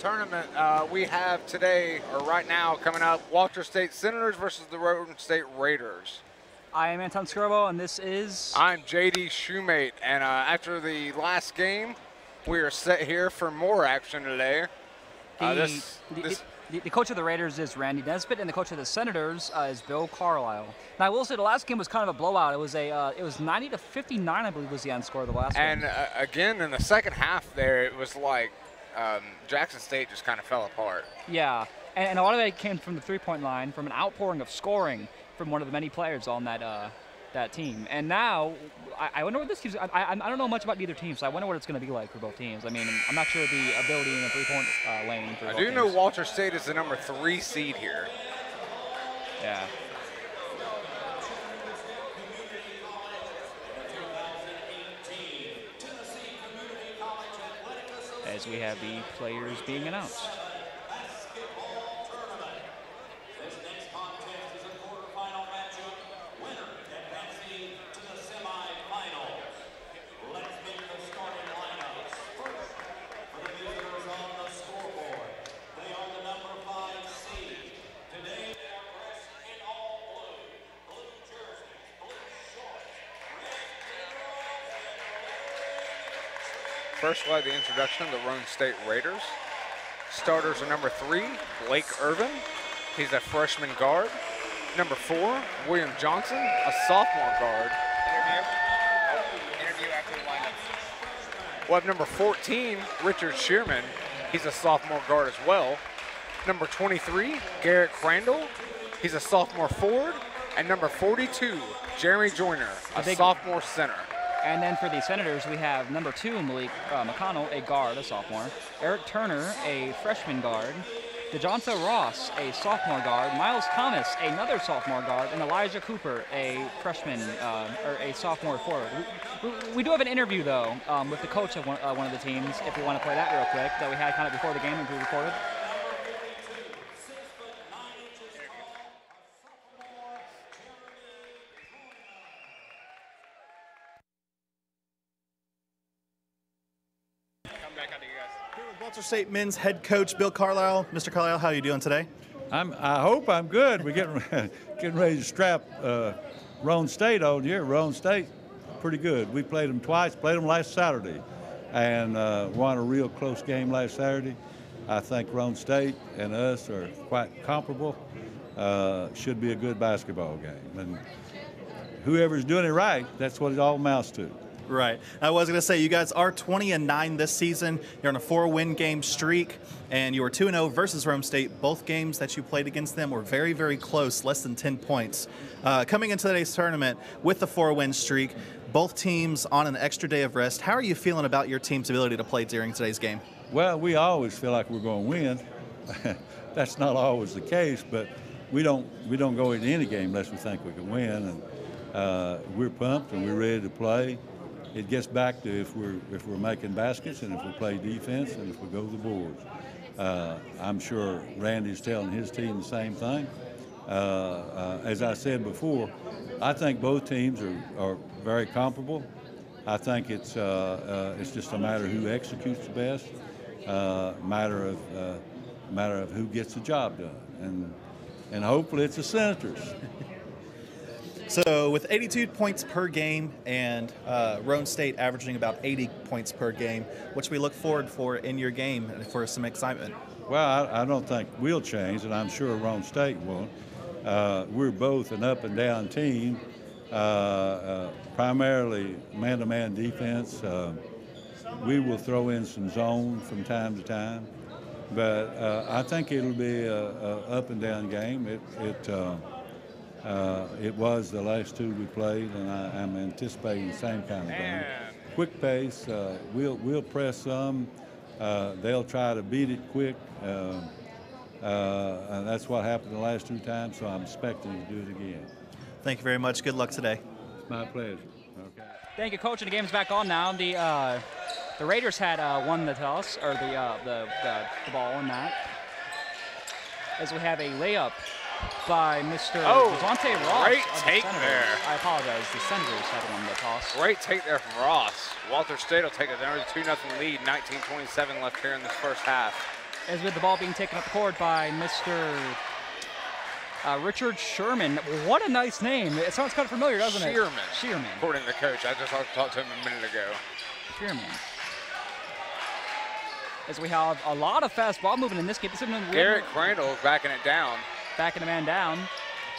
tournament. We have today, or right now, coming up, Walter State Senators versus the Roane State Raiders. I am Anton Skirbo, and this is... I'm JD Shoemate, and after the last game, we are set here for more action today. The coach of the Raiders is Randy Nesbitt, and the coach of the Senators is Bill Carlisle. Now, I will say the last game was kind of a blowout. It was 90-59, I believe, was the end score of the last game. And again, in the second half there, it was like Jackson State just kind of fell apart. Yeah, and a lot of that came from the three-point line, from an outpouring of scoring from one of the many players on that team. And now, I wonder what this team's. I don't know much about either team, so I wonder what it's going to be like for both teams. I mean, I'm not sure the ability in the three-point lane for both I do teams. know Walter State is the number 3 seed here. Yeah. As we have the players being announced. First, we'll have the introduction of the Roane State Raiders. Starters are number 3, Blake Irvin. He's a freshman guard. Number 4, William Johnson, a sophomore guard. Interview after the lineup. We'll have number 14, Richard Shearman. He's a sophomore guard as well. Number 23, Garrett Crandall. He's a sophomore forward. And number 42, Jeremy Joyner, a sophomore center. And then for the Senators, we have number 2, Malik McConnell, a guard, a sophomore. Eric Turner, a freshman guard. DeJonta Ross, a sophomore guard. Miles Thomas, another sophomore guard. And Elijah Cooper, a freshman, or a sophomore forward. We do have an interview, though, with the coach of one of the teams, if we want to play that real quick, that we had kind of before the game and pre-recorded. Walter State men's head coach Bill Carlisle. Mr. Carlisle, how are you doing today? I hope I'm good. We're getting ready to strap Roane State on here. Roane State, pretty good. We played them twice. Played them last Saturday, and won a real close game last Saturday. I think Roane State and us are quite comparable. Should be a good basketball game, and whoever's doing it right, that's what it all amounts to. Right. I was going to say, you guys are 20-9 this season. You're on a 4-win game streak, and you were 2-0 versus Roane State. Both games that you played against them were very, very close, less than 10 points. Coming into today's tournament with the 4-win streak, both teams on an extra day of rest. How are you feeling about your team's ability to play during today's game? Well, we always feel like we're going to win. That's not always the case, but we don't go into any game unless we think we can win. And we're pumped and we're ready to play. It gets back to if we're making baskets and if we play defense and if we go to the boards. I'm sure Randy's telling his team the same thing. As I said before, I think both teams are very comparable. I think it's just a matter of who executes the best, matter of who gets the job done, and hopefully it's the Senators. So with 82 points per game and Roane State averaging about 80 points per game, what should we look forward for in your game for some excitement? Well, I don't think we'll change, and I'm sure Roane State won't. We're both an up-and-down team, primarily man-to-man defense. We will throw in some zone from time to time, but I think it'll be a up-and-down game. It was the last 2 we played, and I'm anticipating the same kind of game. Quick pace. We'll press some. They'll try to beat it quick, and that's what happened the last 2 times. So I'm expecting to do it again. Thank you very much. Good luck today. It's my pleasure. Okay. Thank you, Coach. And the game's back on now. The Raiders had won the toss, or the ball in that, as we have a layup by Mr. DeJonta Ross. Great take there. I apologize. The Senators had won the toss. Great take there from Ross. Walter State will take a 2-0 lead, 19:27 left here in this first half. As with the ball being taken up court by Mr. Richard Sherman. What a nice name. It sounds kind of familiar, doesn't it? Shearman. According to the coach. I just talked to him a minute ago. Shearman. As we have a lot of fast ball movement in this game. Garrett Crandall backing it down. Backing the man down.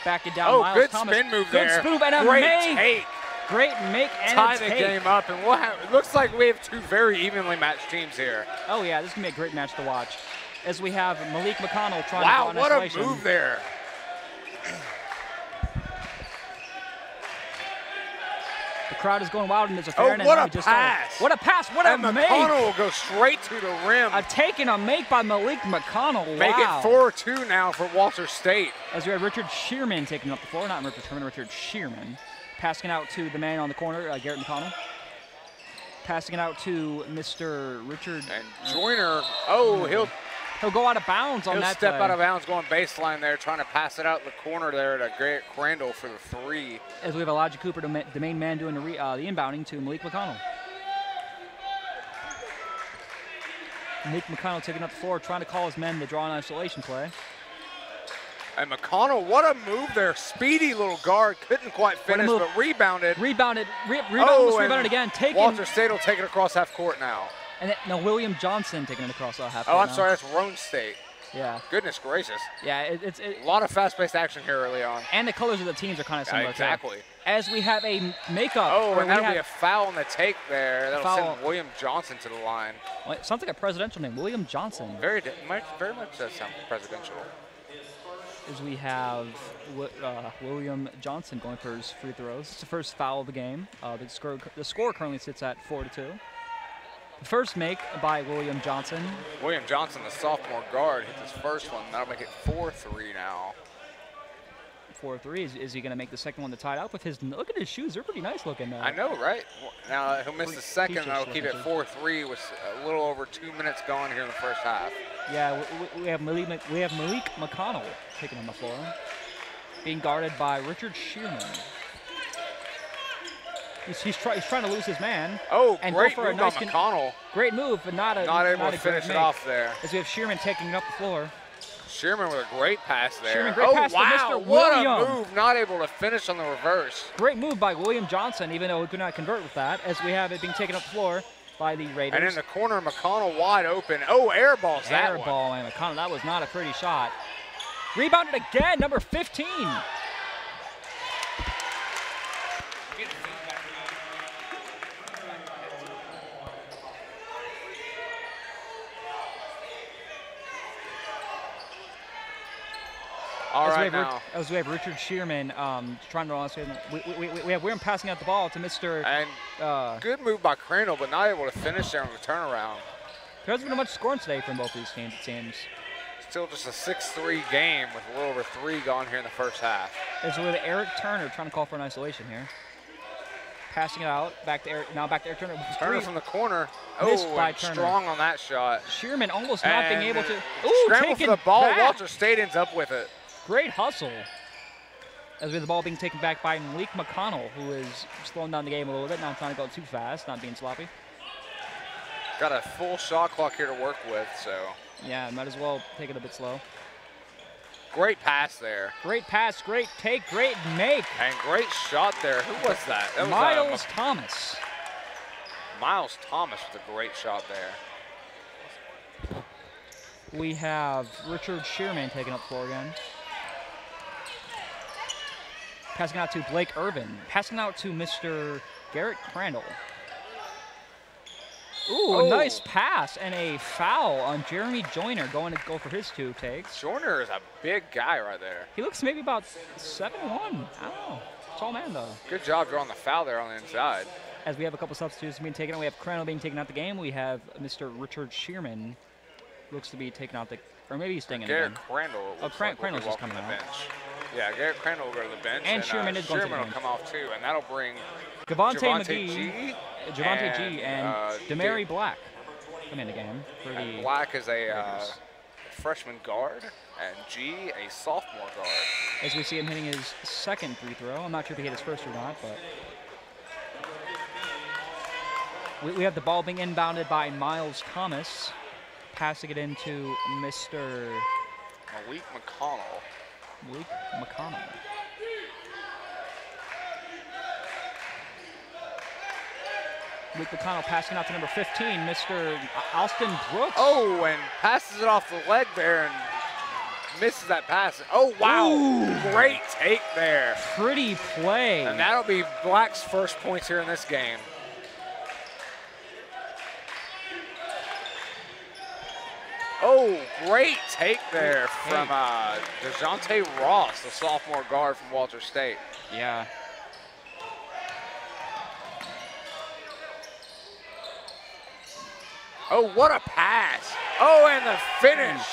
Backing down Oh, Miles good Thomas. spin move good there. Spin move and a Great make. take. Great make and Tie a the take. game up, and it looks like we have two very evenly matched teams here. Oh, yeah, this is going to be a great match to watch. As we have Malik McConnell trying to Wow, draw what an a isolation. move there. The crowd is going wild in this affair. Oh, what a pass. What a pass. What a And make. McConnell will go straight to the rim. A take and a make by Malik McConnell. Make wow. it 4-2 now for Walter State. As we have Richard Shearman taking up the floor. Not Richard Sherman, Richard Shearman. Passing out to the man on the corner, Garrett McConnell. Passing it out to Mr. Richard. And Joyner, he'll go out of bounds on he'll that step play. out of bounds going baseline there, trying to pass it out in the corner there to Garrett Crandall for the 3. As we have Elijah Cooper, the main man, doing the inbounding to Malik McConnell. Malik McConnell taking up the floor, trying to call his men to draw an isolation play. And McConnell, what a move there. Speedy little guard, couldn't quite finish, but rebounded. Rebounded again. Walter State will take it across half court now. And William Johnson taking it across half court. Oh, I'm sorry, that's Roane State. Yeah. Goodness gracious. Yeah, it's a lot of fast-paced action here early on. And the colors of the teams are kind of similar. Exactly. Too. As we have a makeup. Oh, and that'll be a foul on the take there. That'll send William Johnson to the line. Well, it sounds like a presidential name, William Johnson. Very much does sound presidential. As we have William Johnson going for his free throws. It's the first foul of the game. The score currently sits at 4-2. The first make by William Johnson. William Johnson, the sophomore guard, hits his first one. That'll make it 4-3 now. 4-3. Is he going to make the second one to tie it up with his? Look at his shoes; they're pretty nice looking. I know, right? Now he'll miss the second. That'll keep it 4-3 with a little over 2 minutes gone here in the first half. Yeah, we have Malik McConnell taking on the floor, being guarded by Richard Shearman. He's trying to lose his man. Oh, and great go for move a nice by McConnell. Great move, but not able to finish it off there. As we have Shearman taking up the floor. Shearman with a great pass there. Shearman, great pass wow, to Mr. what William. a move. Not able to finish on the reverse. Great move by William Johnson, even though he could not convert with that, as we have it being taken up the floor by the Raiders. And in the corner, McConnell wide open. Oh, air balls that one. Air ball, and McConnell. That was not a pretty shot. Rebounded again, number 15. As we have Richard Shearman trying to run. We have William passing out the ball to Mr. And good move by Crandall, but not able to finish there on the turnaround. There hasn't been much scoring today from both these teams, it seems. Still just a 6-3 game with a little over 3 gone here in the first half. As we have Eric Turner trying to call for an isolation here. Passing it out, back to Eric Turner. Turner from the corner. Missed by and Turner. Strong on that shot. Shearman almost not being able to. Scramble for the ball. Walter State ends up with it. Great hustle. As we have the ball being taken back by Malik McConnell, who is slowing down the game a little bit, not trying to go too fast, not being sloppy. Got a full shot clock here to work with, so. Yeah, might as well take it a bit slow. Great pass there. Great pass, great take, great make. And great shot there. Who was that? That was Miles Thomas. Miles Thomas with a great shot there. We have Richard Shearman taking up the floor again. Passing out to Blake Irvin. Passing out to Mr. Garrett Crandall. Ooh, a nice pass and a foul on Jeremy Joyner going to go for his 2 takes. Joyner is a big guy right there. He looks maybe about 7'1". I don't know. Tall man, though. Good job drawing the foul there on the inside. As we have a couple substitutes being taken out, we have Crandall being taken out the game. We have Mr. Richard Shearman. Looks to be taken out or maybe he's staying in the game. Garrett Crandall. Crandall's just coming out. Bench. Yeah, Garrett Crandall will go to the bench. And Shearman is going to the bench. Shearman will come off too, and that'll bring Javante G and Demary Black come in the game. And Black is a freshman guard, and G a sophomore guard. As we see him hitting his second free throw. I'm not sure if he hit his first or not, but we have the ball being inbounded by Miles Thomas. passing it into Mr. Malik McConnell. Malik McConnell. Malik McConnell passing out to number 15, Mr. Alston Brooks. Oh, and passes it off the leg there and misses that pass. Oh, wow. Ooh. Great take there. Pretty play. And that'll be Black's first points here in this game. Oh, great take there from DeJounte Ross, the sophomore guard from Walter State. Yeah. Oh, what a pass. Oh, and the finish.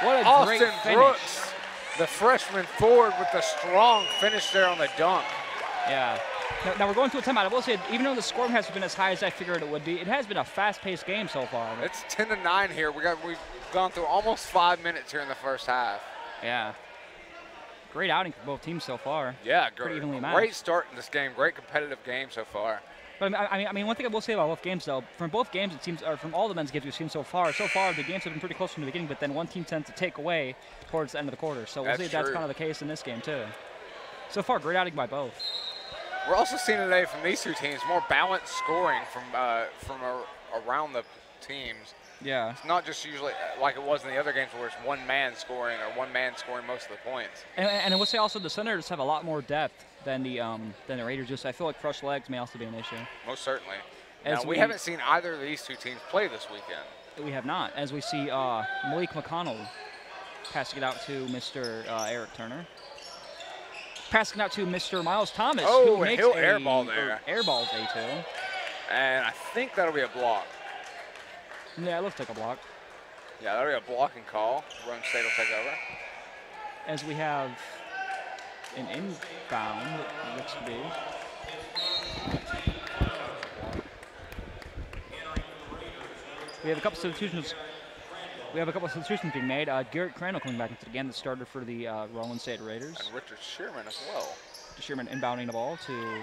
What a Austin great finish. Brooks, the freshman forward with the strong finish there on the dunk. Yeah. Now we're going to a timeout. I will say, even though the score hasn't been as high as I figured it would be, it has been a fast-paced game so far. It's 10-9 here. We've gone through almost 5 minutes here in the first half. Yeah. Great outing for both teams so far. Yeah, Pretty evenly matched. great start in this game. Great competitive game so far. But I mean, one thing I will say about both games, though, from both games, it seems, or from all the men's games we've seen so far, the games have been pretty close from the beginning, but then one team tends to take away towards the end of the quarter. So we'll see if that's kind of the case in this game, too. So far, great outing by both. We're also seeing today from these two teams more balanced scoring from around the teams. Yeah. It's not just usually like it was in the other games where it's one man scoring or one man scoring most of the points. And I would say also the Senators have a lot more depth than the Raiders. Just I feel like fresh legs may also be an issue. Most certainly. As now, we haven't seen either of these two teams play this weekend. We have not. As we see Malik McConnell passing it out to Mr. Eric Turner. Passing out to Mr. Miles Thomas. Oh, who and makes he'll airball there. Airballs A2. And I think that'll be a block. Yeah, it looks like a block. Yeah, that'll be a blocking call. Roane State will take over. As we have an inbound, it looks to be. We have a couple substitutions. Being made. Garrett Crandall coming back into the game, the starter for the Roane State Raiders. And Richard Shearman as well. Shearman inbounding the ball to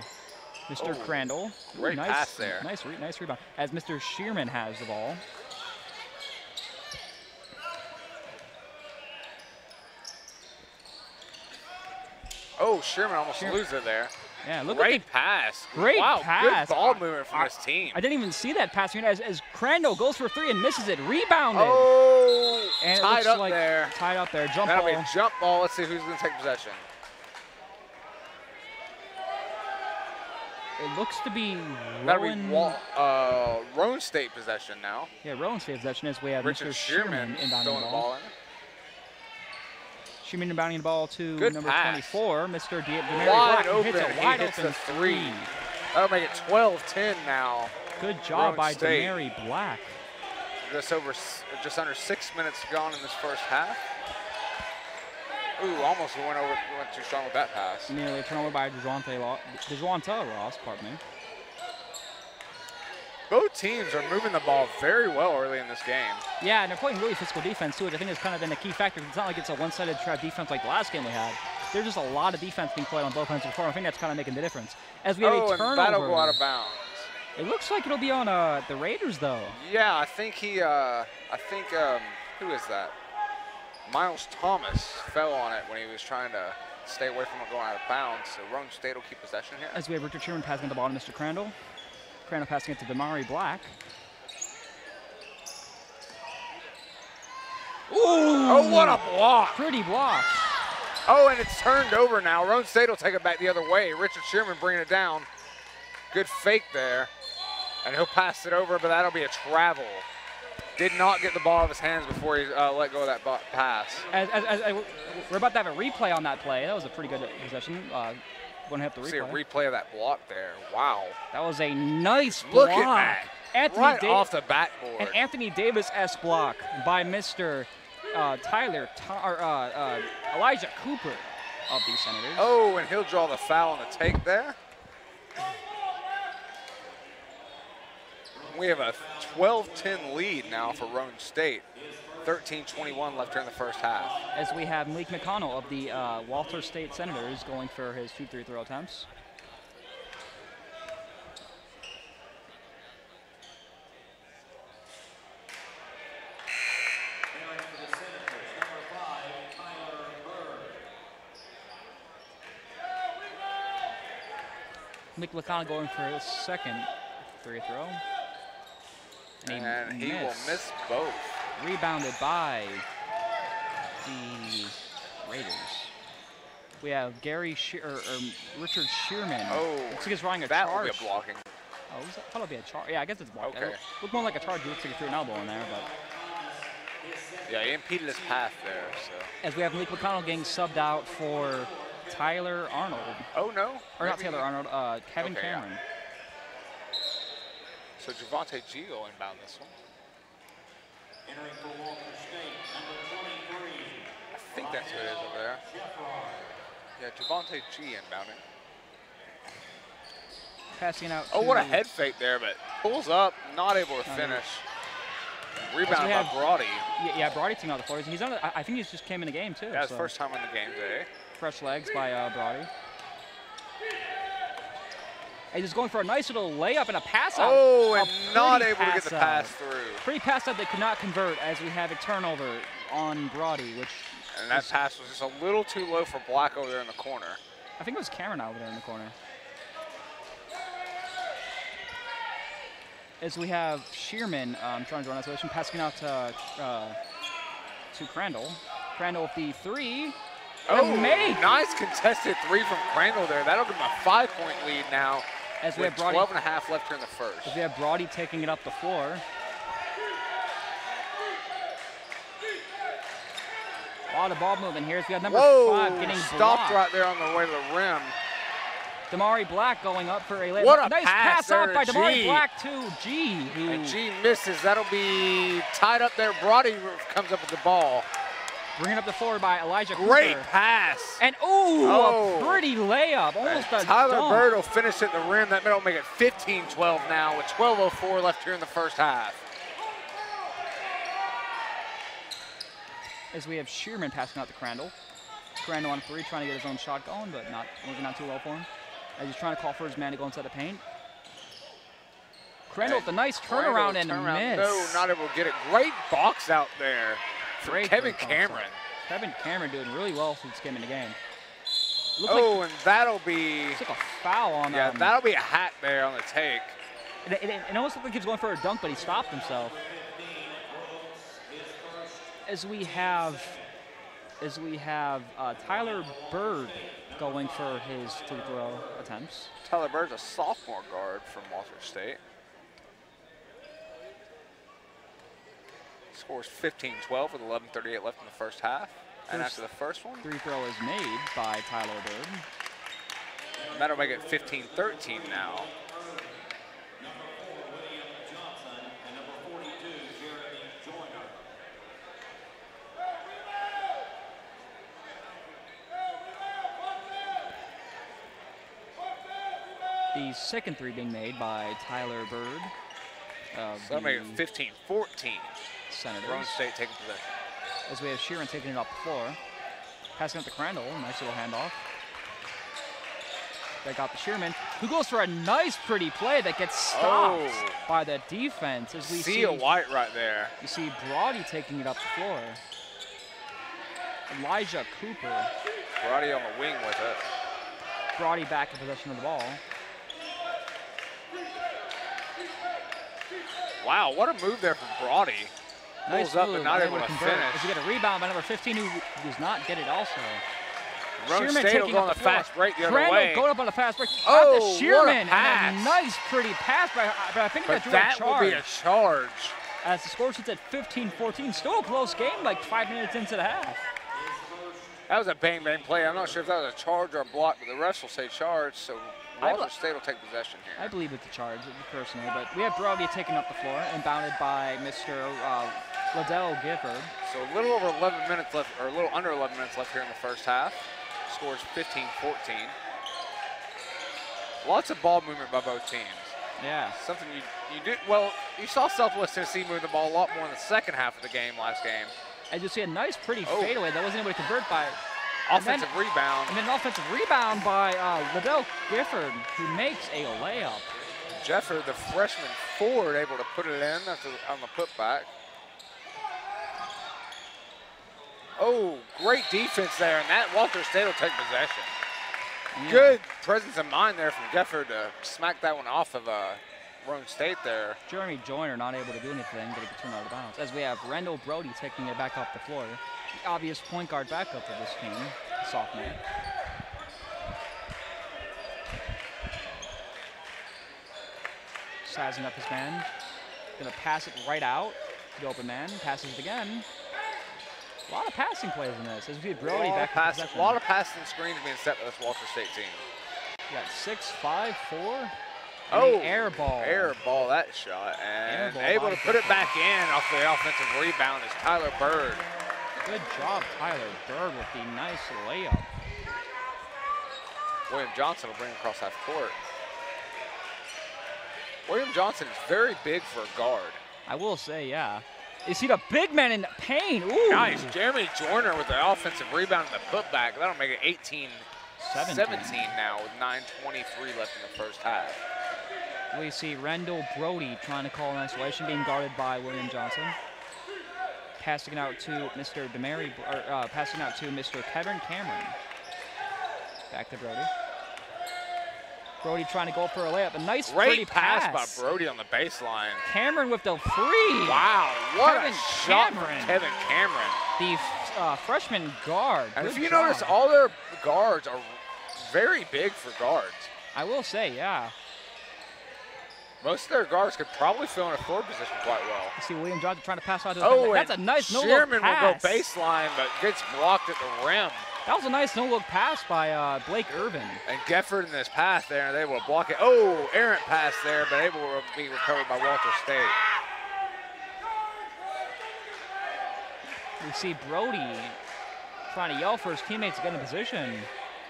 Mr. Crandall. Great pass there. Nice rebound. As Mr. Shearman has the ball. Oh, Shearman almost loses it there. Yeah, look Great at the pass. great wow, pass. Good ball movement from this team. I didn't even see that pass as Crandall goes for three and misses it. Rebounded. Oh, and tied up there. Tied up there. Jump That'll ball. be a jump ball. Let's see who's going to take possession. It looks to be Roane State possession now. Yeah, Roane State possession as we have Richard Mr. Shearman inbounding throwing the ball. Shearman inbounding the ball to Good number pass. 24, Mr. Demary Wide Black. open. Hits a wide He hits open the three. That'll make it 12-10 now. Good job Roane by State. Demary Black. Just under 6 minutes gone in this first half. Ooh, almost went too strong with that pass. Nearly a turnover by DeJounte Ross, pardon me. Both teams are moving the ball very well early in this game. Yeah, and they're playing really physical defense too, which I think has kind of been a key factor. It's not like it's a one-sided trap defense like the last game we had. There's just a lot of defense being played on both ends of the floor. I think that's kind of making the difference. As we have a turnover. And that'll go out of bounds. It looks like it'll be on the Raiders though. Yeah, I think who is that? Miles Thomas fell on it when he was trying to stay away from it going out of bounds. So Roane State will keep possession here. As we have Richard Shearman passing the ball to Mr. Crandall. Crandall passing it to Demary Black. Ooh! Oh, what a block! Pretty block. Oh, and it's turned over now. Roane State will take it back the other way. Richard Shearman bringing it down. Good fake there. And he'll pass it over, but that'll be a travel. Did not get the ball out of his hands before he let go of that pass. We're about to have a replay on that play. That was a pretty good possession. Going to have to replay. See a replay of that block there. Wow. That was a nice block. Look at that. Right off the backboard. An Anthony Davis-esque block by Mr. Elijah Cooper of the Senators. Oh, and he'll draw the foul on the take there. We have a 12-10 lead now for Roane State. 13:21 left here in the first half. As we have Malik McConnell of the Walter State Senators going for his 2 free throw attempts. McLeod going for his second free throw. And he will miss both. Rebounded by the Raiders. We have Richard Shearman. Oh, looks like he's running a that charge. will be a blocking. Oh, I thought it'll be a charge. Yeah, I guess it's blocking. Okay. It looked more like a charge. He looks like he threw an elbow in there, but. Yeah, he impeded his path there, so. As we have Malik McConnell getting subbed out for Tyler Arnold. Oh, no? Or not Taylor Arnold, Kevin Cameron. Yeah. So Javante G will inbound this one. Entering for Walker State, number 23. I think that's who it is over there. Yeah, Javante G inbounding. Passing out. Oh, what a head fake there, but pulls up, not able to finish. Rebound by Brody. Yeah, Brody taking out the floors. He's on. I think he's just came in the game too. Yeah, his first time in the game today. Fresh legs by Brody. And he's going for a nice little layup and a pass out. Oh, and not able to get the pass through. Pretty pass out they could not convert as we have a turnover on Brody, which. And that pass was just a little too low for Black over there in the corner. I think it was Cameron over there in the corner. As we have Shearman trying to draw an isolation, passing out to Crandall. Crandall with the three. Oh, nice contested three from Crandall there. That'll give him a 5-point lead now. As we have Brody, 12 and a half left here in the first. As we have Brody taking it up the floor. A lot of ball movement here. We have number 5 getting stopped blocked. right there on the way to the rim. Damari Black going up for a layup. What a nice pass out by Damari G. Black to G. And G misses. That'll be tied up there. Brody comes up with the ball. Bringing up the floor by Elijah Great Cooper. pass. And a pretty layup. Almost a Tyler dunk. Bird will finish at the rim. That will make it 15-12 now with 12:04 left here in the first half. As we have Shearman passing out to Crandall. Crandall on three, trying to get his own shot going, but working out too well for him. As he's trying to call for his man to go inside the paint. Crandall with a nice turnaround and miss. No, not able to get it. Great box out there for Kevin box Cameron. out. Kevin Cameron doing really well since came in the game. And that'll be... Looks like a foul on Yeah, that'll be a hat there on the take. It almost looked like he was going for a dunk, but he stopped himself. As we have Tyler Bird going for his free throw attempts. Tyler Bird's a sophomore guard from Walter State. Scores 15-12 with 11:38 left in the first half. And after the first one, free throw is made by Tyler Bird. And that'll make it 15-13 now. The second three being made by Tyler Bird. So that'll make it 15-14. Senators. Roane State taking possession. As we have Sheeran taking it off the floor. Passing it to Crandall. Nice little handoff. They got the Shearman, who goes for a nice, pretty play that gets stopped by the defense. As we see White right there. You see Brody taking it up the floor. Elijah Cooper. Brody on the wing with it. Brody back in possession of the ball. Wow, what a move there from Brody. Nice Pulls up move, but not able to finish. As we get a rebound by number 15, who does not get it also. Roane State will go on the fast break the other way. Going up on the fast break. Oh, what a pass. And a nice, pretty pass, but I think but that will be a charge. As the score sits at 15-14, still a close game, like 5 minutes into the half. That was a bang-bang play. I'm not sure if that was a charge or a block, but the refs will say charge, so Walter State will take possession here. I believe it's a charge, personally, but we have Brody taking up the floor, inbounded by Mr. Liddell Gifford. So a little over 11 minutes left, or a little under 11 minutes left here in the first half. Scores 15-14. Lots of ball movement by both teams. Yeah. Something you did, well, you saw Southwest Tennessee move the ball a lot more in the second half of the game last game. As you see a nice, pretty fadeaway that wasn't able to convert by. Offensive rebound. And then an offensive rebound by Liddell Gifford, who makes a layup. Jefford, the freshman forward, able to put it in on the putback. Oh, great defense there, and that Walter State will take possession. Good presence of mind there from Gefford to smack that one off of Roane State there. Jeremy Joyner not able to do anything, but he can turn out of bounds. As we have Rendell Brody taking it back off the floor. The obvious point guard backup of this team, the sophomore. Sizing up his man. Gonna pass it right out. The open man passes it again. A lot of passing plays in this. As we see Brody back in possession. A lot of passing screens being set by this Walter State team. We got 6'5", 4. Oh, air ball. Air ball that shot. And able to put it back in off the offensive rebound is Tyler Bird. Good job, Tyler Bird, with the nice layup. William Johnson will bring it across half court. William Johnson is very big for a guard. I will say, yeah. You see the big man in pain. Ooh. Nice. Jeremy Joyner with the offensive rebound and the putback. That'll make it 18-17 now with 9:23 left in the first half. We see Rendell Brody trying to call an isolation, being guarded by William Johnson. Passing it out to Mr. Passing out to Mr. Kevin Cameron. Back to Brody. Brody trying to go for a layup. A nice, pretty pass by Brody on the baseline. Cameron with the free. Wow, what Kevin a shot from Kevin Cameron. The freshman guard. And Good if you job. notice, all their guards are very big for guards. I will say, yeah. Most of their guards could probably fill in a forward position quite well. You see William Johnson trying to pass out to the Oh, that's a nice no-look Sherman pass. will go baseline, but gets blocked at the rim. That was a nice no-look pass by Blake Irvin. And Gefford in this pass there, and they will block it. Oh, errant pass there, but able to be recovered by Walter State. We see Brody trying to yell for his teammates to get in position.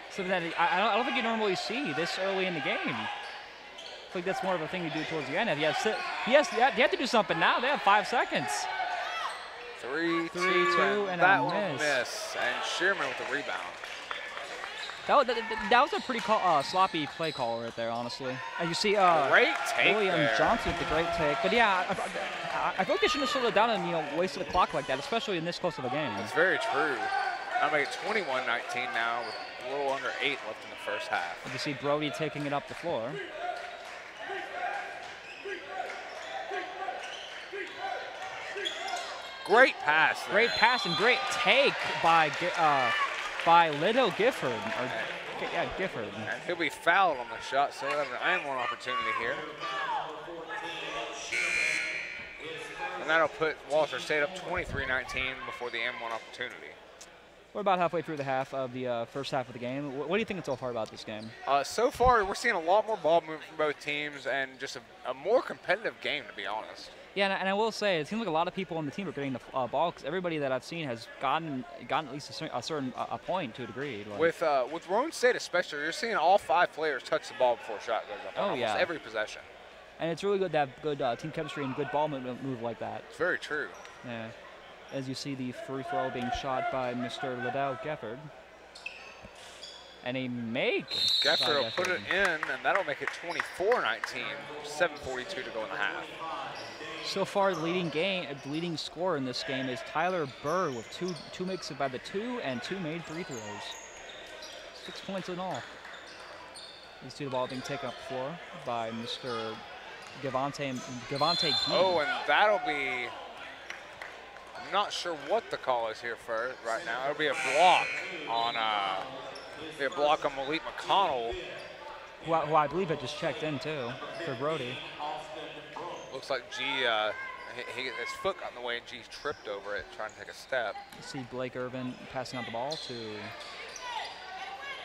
Something that I don't think you normally see this early in the game. I think that's more of a thing you do towards the end. You have to do something now. They have 5 seconds. 3-2, and that a one miss. miss. And Sherman with the rebound. That was a pretty sloppy play call right there, honestly. And you see great take William there. Johnson with the great take. But yeah, I feel like they shouldn't have slowed it down and wasted the clock like that, especially in this close of a game. That's very true. I'll make it 21-19 now with a little under 8 left in the first half. You see Brody taking it up the floor. Great pass there. Great pass and great take by Lido Gifford. Gifford. And he'll be fouled on the shot, so we'll have an and one opportunity here. And that'll put Walter State up 23-19 before the M1 opportunity. We're about halfway through the half of the first half of the game. What do you think so far about this game? So far, we're seeing a lot more ball movement from both teams and just a more competitive game, to be honest. Yeah, and I will say, it seems like a lot of people on the team are getting the ball because everybody that I've seen has gotten at least a certain point to a degree. Like. With Roane State especially, you're seeing all 5 players touch the ball before shot goes up. Oh, yeah. Every possession. And it's really good to have good team chemistry and good ball move like that. It's very true. Yeah. As you see the free throw being shot by Mr. Liddell Gefford. And a make. Gefford will put it in, and that'll make it 24-19, 7:42 to go in the half. So far, the leading scorer in this game is Tyler Burr with two makes by the 2 and 2 made free throws. 6 points in all. You see the ball being taken up the floor by Mr. Gavante Gee. Oh, and that'll be. I'm not sure what the call is here for right now. It'll be a block on Malik McConnell. Who I believe had just checked in too for Brody. Looks like G, his foot got in the way and G tripped over it trying to take a step. You see Blake Irvin passing out the ball to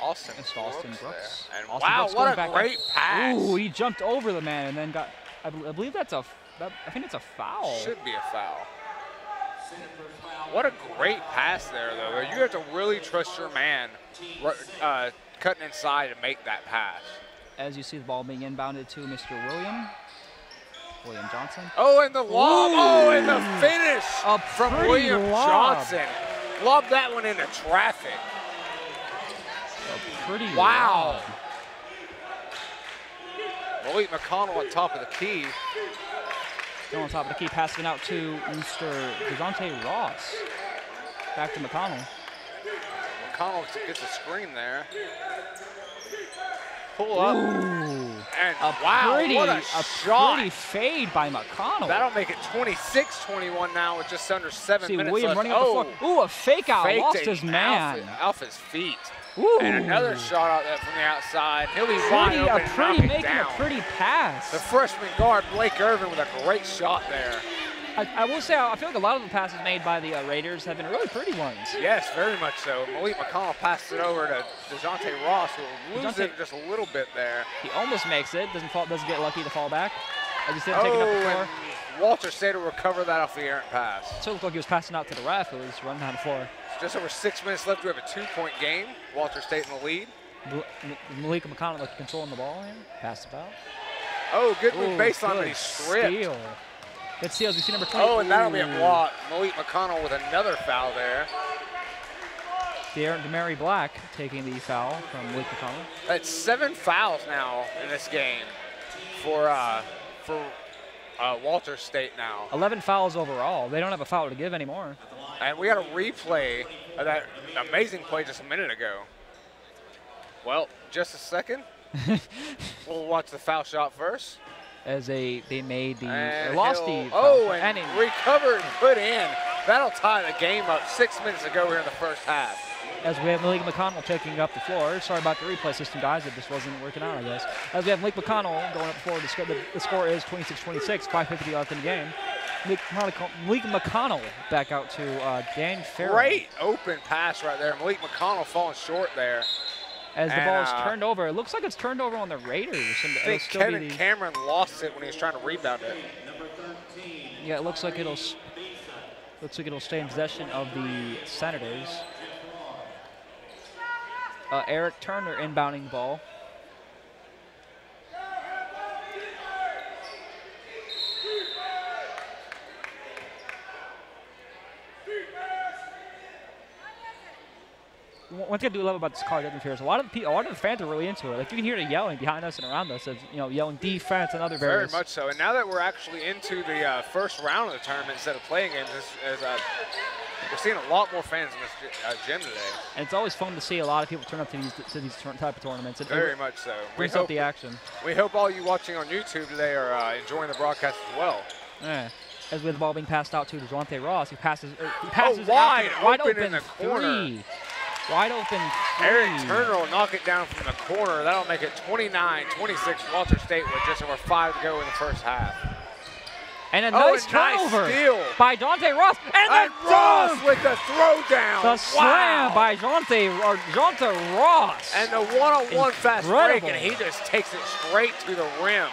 Austin Brooks. And Austin wow, Brooks what a great pass. Ooh, he jumped over the man and then got, I believe I think it's a foul. Should be a foul. What a great pass there, though. You have to really trust your man cutting inside to make that pass. As you see the ball being inbounded to Mr. William Johnson. Oh, and the lob. Oh, and the finish from William Johnson. Lobbed that one into traffic. Wow. Malik McConnell on top of the key. Still on top of the key, passing it out to Mr. Devontae Ross. Back to McConnell. McConnell gets a screen there. Pull up. And wow, what a shot. Pretty fade by McConnell. That'll make it 26-21 now with just under 7 minutes William left. running up the floor. Ooh, a fake out. Faked Lost it his man. off his feet. Ooh. And another shot out there from the outside. He'll be wide open and knock it making down. a pretty pass. The freshman guard, Blake Irvin, with a great shot there. I will say, I feel like a lot of the passes made by the Raiders have been really pretty ones. Yes, very much so. Malik McConnell passes it over to DeJounte Ross, who will lose it just a little bit there. He almost makes it. Doesn't get lucky to fall back. As he said, taking up the floor. And Walter State will recover that off the errant pass. So it looked like he was passing out to the ref, who was running down the floor. Just over 6 minutes left. We have a 2-point game. Walter State in the lead. Malik McConnell controlling the ball here. Pass it out. Oh, good move baseline, but he stripped. Steal. Good steals. We see number 20. Oh, and that'll be a block. Malik McConnell with another foul there. Demary Black taking the foul from Malik McConnell. That's 7 fouls now in this game for Walter State now. 11 fouls overall. They don't have a foul to give anymore. And we got a replay of that amazing play just a minute ago. Well, just a second. We'll watch the foul shot first. As they made and lost the and recovered and put in. That'll tie the game up 6 minutes ago here in the first half. As we have Malik McConnell taking up the floor. Sorry about the replay system, guys. It just wasn't working out, I guess. As we have Malik McConnell going up the floor. The score is 26-26, 5:50 left in the game. Malik McConnell back out to Dan Farrell. Great open pass right there. Malik McConnell falling short there. As the ball is turned over. It looks like it's turned over on the Raiders. And I think Kevin Cameron lost it when he was trying to rebound it. Yeah, it looks like it'll stay in possession of the Senators. Eric Turner inbounding ball. One thing I do love about this college atmosphere is a lot of the fans are really into it. Like you can hear the yelling behind us and around us, as yelling defense and other various. Very much so. And now that we're actually into the first round of the tournament instead of playing games, we're seeing a lot more fans in this gym today. And it's always fun to see a lot of people turn up to these type of tournaments. Very much so. Brings up the action. We hope all you watching on YouTube today are enjoying the broadcast as well. Yeah. As with the ball being passed out to DeJounte Ross, he passes wide open in in the corner. Wide open three. Eric Turner will knock it down from the corner. That'll make it 29-26 Walter State with just over 5 to go in the first half. And a nice turnover by Dante Ross. And Ross with the throwdown. The slam by Dante Ross. And the one-on-one fast break, and he just takes it straight to the rim.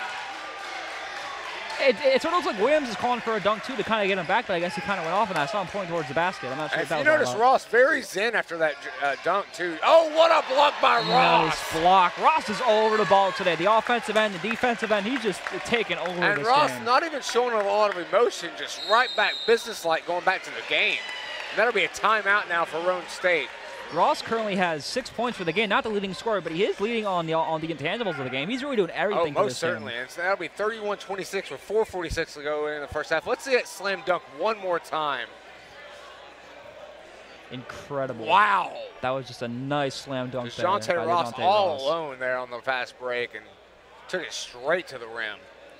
It sort of looks like Williams is calling for a dunk, too, to kind of get him back, but I guess he kind of went off, and I saw him pointing towards the basket. I'm not sure if that was you notice Ross very zen after that dunk, too. Oh, what a block by Ross. Nice block. Ross is all over the ball today. The offensive end, the defensive end, he's just taking over this game. And Ross not even showing a lot of emotion, just right back businesslike going back to the game. And that'll be a timeout now for Roane State. Ross currently has 6 points for the game, not the leading scorer, but he is leading on the intangibles of the game. He's really doing everything for this game. Most certainly. And so that'll be 31-26 with 4:46 to go in the first half. Let's see that slam dunk one more time. Incredible. Wow. That was just a nice slam dunk there. DeJounte Ross all alone there on the fast break and took it straight to the rim.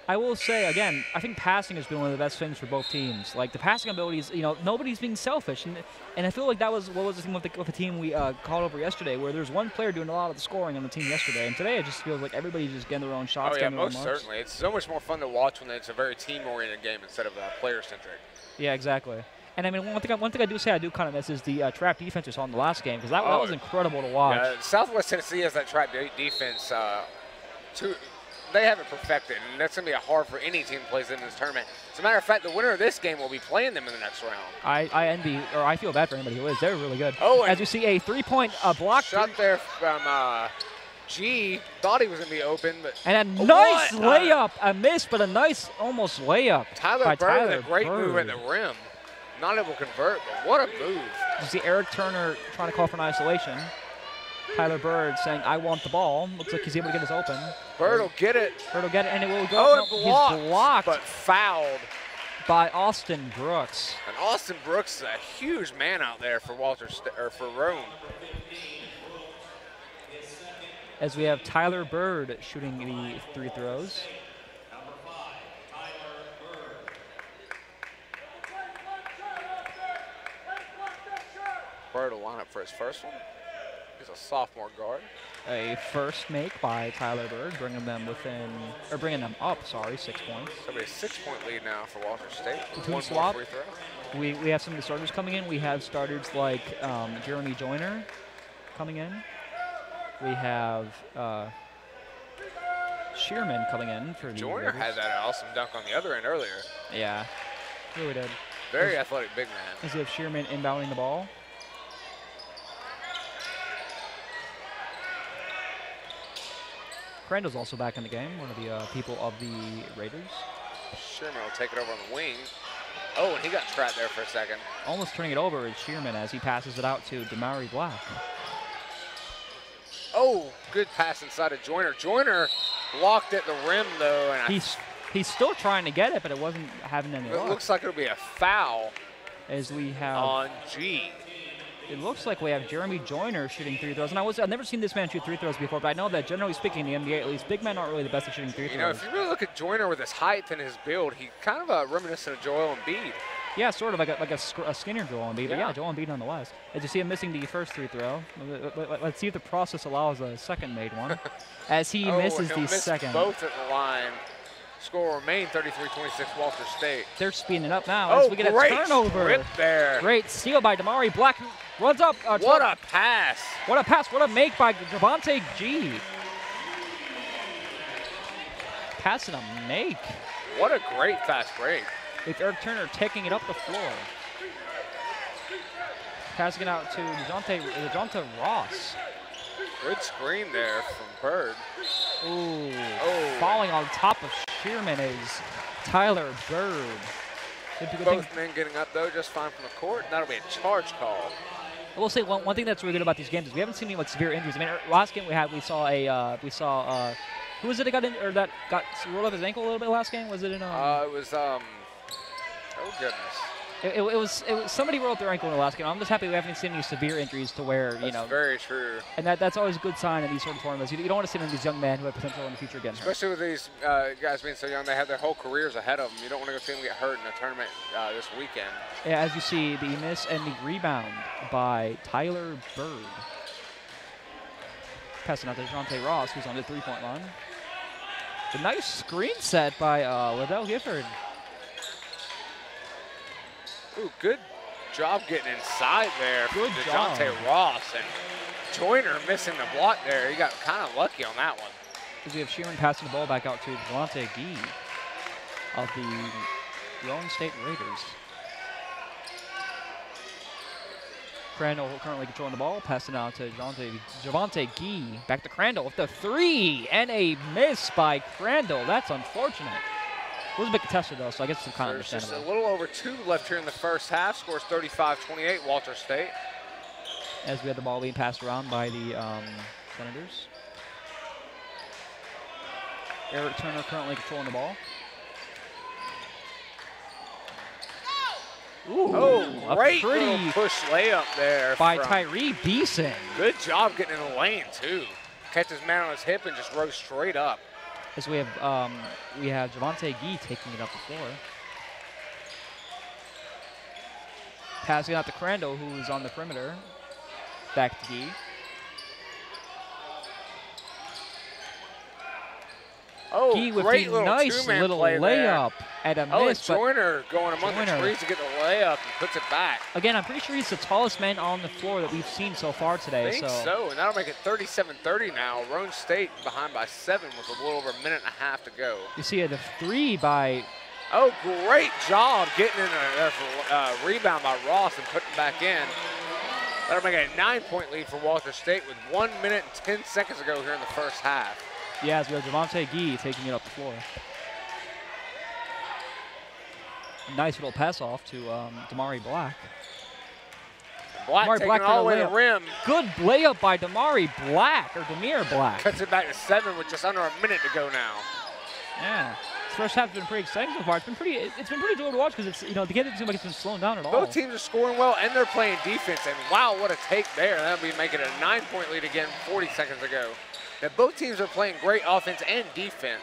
I will say, again, I think passing has been one of the best things for both teams. Like, the passing abilities, nobody's being selfish. And I feel like that was what was the thing with the team we called over yesterday, where there's one player doing a lot of the scoring on the team yesterday. And today it just feels like everybody's just getting their own shots. Oh, yeah, most certainly. It's so much more fun to watch when it's a very team-oriented game instead of player-centric. Yeah, exactly. And, I mean, one thing I do say I do kind of miss is the trap defense we saw in the last game, because that was incredible to watch. Yeah, Southwest Tennessee has that trap defense they haven't perfected, and that's going to be hard for any team that plays in this tournament. As a matter of fact, the winner of this game will be playing them in the next round. I feel bad for anybody who is. They're really good. Oh, as you see, a three-point block shot there from G. Thought he was going to be open, but and a nice layup, a miss, but a nice almost layup. Tyler Bird with a great move at the rim. Not able to convert, but what a move! You see Eric Turner trying to call for an isolation. Tyler Bird saying, I want the ball. Looks like he's able to get his open. Bird will get it. Bird will get it, and it will go. Oh, he's blocked. But fouled. By Austin Brooks. And Austin Brooks is a huge man out there for for Roane. as we have Tyler Bird shooting the free throws. Bird will line up for his first one. He's a sophomore guard. A first make by Tyler Bird, bringing them up, 6 points. So we have a 6-point lead now for Walter State. Between One swap. more free throw. We have some of the starters coming in. We have starters like Jeremy Joyner coming in. We have Shearman coming in for the Joyner Raiders. had that awesome dunk on the other end earlier. Yeah, really did. Very athletic big man. As we have Shearman inbounding the ball. Crandall's also back in the game, one of the people of the Raiders. Sherman will take it over on the wing. Oh, and he got trapped there for a second. Almost turning it over is Shearman as he passes it out to Damari Black. Oh, good pass inside of Joyner. Joyner blocked at the rim, though. And He's still trying to get it, but it wasn't having any luck. It looks like it'll be a foul as we have on G. It looks like we have Jeremy Joyner shooting free throws. And I've never seen this man shoot free throws before, but I know that generally speaking in the NBA, at least, big men aren't really the best at shooting free throws. You know, if you really look at Joyner with his height and his build, he's kind of reminiscent of Joel Embiid. Yeah, sort of like a skinnier Joel Embiid, but yeah, Joel Embiid nonetheless. As you see him missing the first free throw. Let's see if the process allows a second made one. As he misses the second. Both at the line. Score remain 33-26 Walter State. They're speeding it up now as we get a turnover. Rip there. Great steal by Damari Black, who runs up. What a pass. What a pass. What a make by Javante G. Pass and a make. What a great fast break. With Eric Turner taking it up the floor. Passing it out to DeJounte Ross. Good screen there from Bird. Ooh. Oh. Falling on top of Shearman is Tyler Bird. Both men getting up, though, just fine from the court. That'll be a charge call. I will say one thing that's really good about these games is we haven't seen any like severe injuries. I mean, last game we saw who was it that got rolled up his ankle a little bit last game? Was it in? It was oh goodness. It was somebody rolled up their ankle in the last game. I'm just happy we haven't seen any severe injuries to where That's very true. And that's always a good sign in these sort of tournaments. You don't want to see these young men who have potential in the future getting hurt. Especially with these guys being so young, they have their whole careers ahead of them. You don't want to go see them get hurt in a tournament this weekend. Yeah, as you see, the miss and the rebound by Tyler Bird. Passing out to DeJounte Ross, who's on the three-point line. The nice screen set by Liddell Gifford. Ooh, good job getting inside there good for DeJounte Ross. And Joyner missing the block there. He got kind of lucky on that one. As we have Shearman passing the ball back out to Devontae Gee of the Roane State Raiders. Crandall currently controlling the ball, passing out to Javante Gee. Back to Crandall with the three, and a miss by Crandall. That's unfortunate. It was a bit contested, though, so I guess it's kind of understandable. There's just a little over 2 left here in the first half. Scores 35-28, Walter State. As we had the ball being passed around by the Senators. Eric Turner currently controlling the ball. Ooh, great little push layup there by Tyree Beeson. Good job getting in the lane, too. Catches man on his hip and just rose straight up. As we have Javante Gee taking it up the floor. Passing out to Crandall, who is on the perimeter. Back to Gee. Oh, Gee with great a nice little layup at a miss. Joyner going among the trees to get the layup and puts it back. Again, I'm pretty sure he's the tallest man on the floor that we've seen so far today. I think so, and that'll make it 37-30 now. Roane State behind by 7 with a little over a minute and a half to go. You see the three by... Oh, great job getting in a rebound by Ross and putting it back in. That'll make it a 9-point lead for Walter State with 1 minute and 10 seconds to go here in the first half. Yeah, as we have Javante Gee taking it up the floor. Nice little pass off to Damari Black. Black taking it all the way to the rim. Good layup by Damir Black. Cuts it back to 7 with just under a minute to go now. Yeah. This first half's been pretty exciting so far. It's been pretty enjoyable to watch because it's the game doesn't seem like it's been slowing down at all. Both teams are scoring well and they're playing defense. And wow, what a take there. That'll be making it a 9-point lead again. 40 seconds to go. that both teams are playing great offense and defense.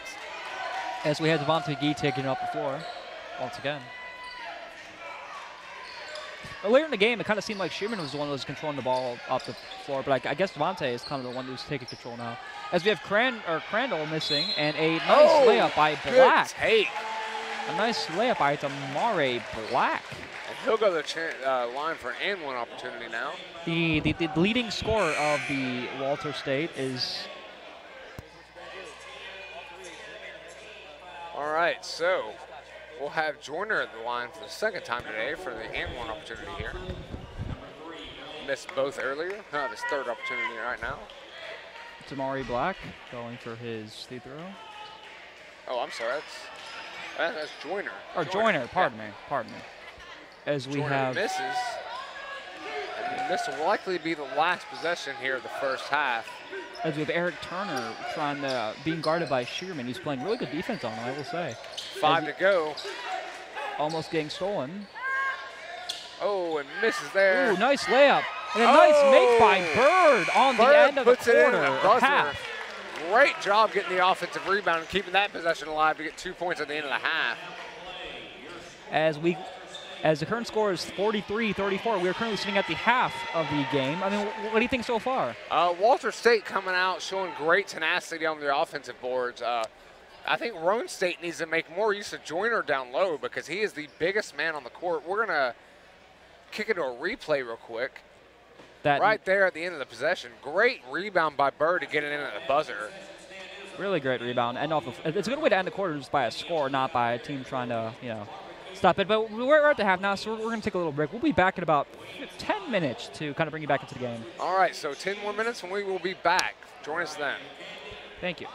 As we had Devontae Gee taking up the floor once again. Earlier in the game, it kind of seemed like Shearman was the one who was controlling the ball up the floor, but I guess Devontae is kind of the one who's taking control now. As we have Crandall missing, and a nice layup by Black. Good take. A nice layup by Damari Black. And he'll go to the line for an and one opportunity now. The leading scorer of the Walter State is... All right, so we'll have Joyner at the line for the second time today for the and one opportunity here. Missed both earlier. His third opportunity right now. Damari Black going for his free throw. Oh, I'm sorry. That's Joyner. Or Joyner, pardon me. As we Joyner have... misses. And this will likely be the last possession here of the first half. As we have Eric Turner being guarded by Shearman. He's playing really good defense on him, I will say. 5 to go. Almost getting stolen. Oh, and misses there. Ooh, nice layup. And a nice make by Bird on the end of the puts it in quarter. a buzzer. Half. Great job getting the offensive rebound and keeping that possession alive to get 2 points at the end of the half. As the current score is 43-34, we are currently sitting at the half of the game. I mean, what do you think so far? Walter State coming out showing great tenacity on their offensive boards. I think Roane State needs to make more use of Joyner down low because he is the biggest man on the court. We're going to kick it to a replay real quick. Right there at the end of the possession. Great rebound by Bird to get it in at the buzzer. Really great rebound. It's a good way to end the quarter just by a score, not by a team trying to, stop it. But we're at the half now, so we're going to take a little break. We'll be back in about 10 minutes to kind of bring you back into the game. All right, so 10 more minutes and we will be back. Join us then. Thank you.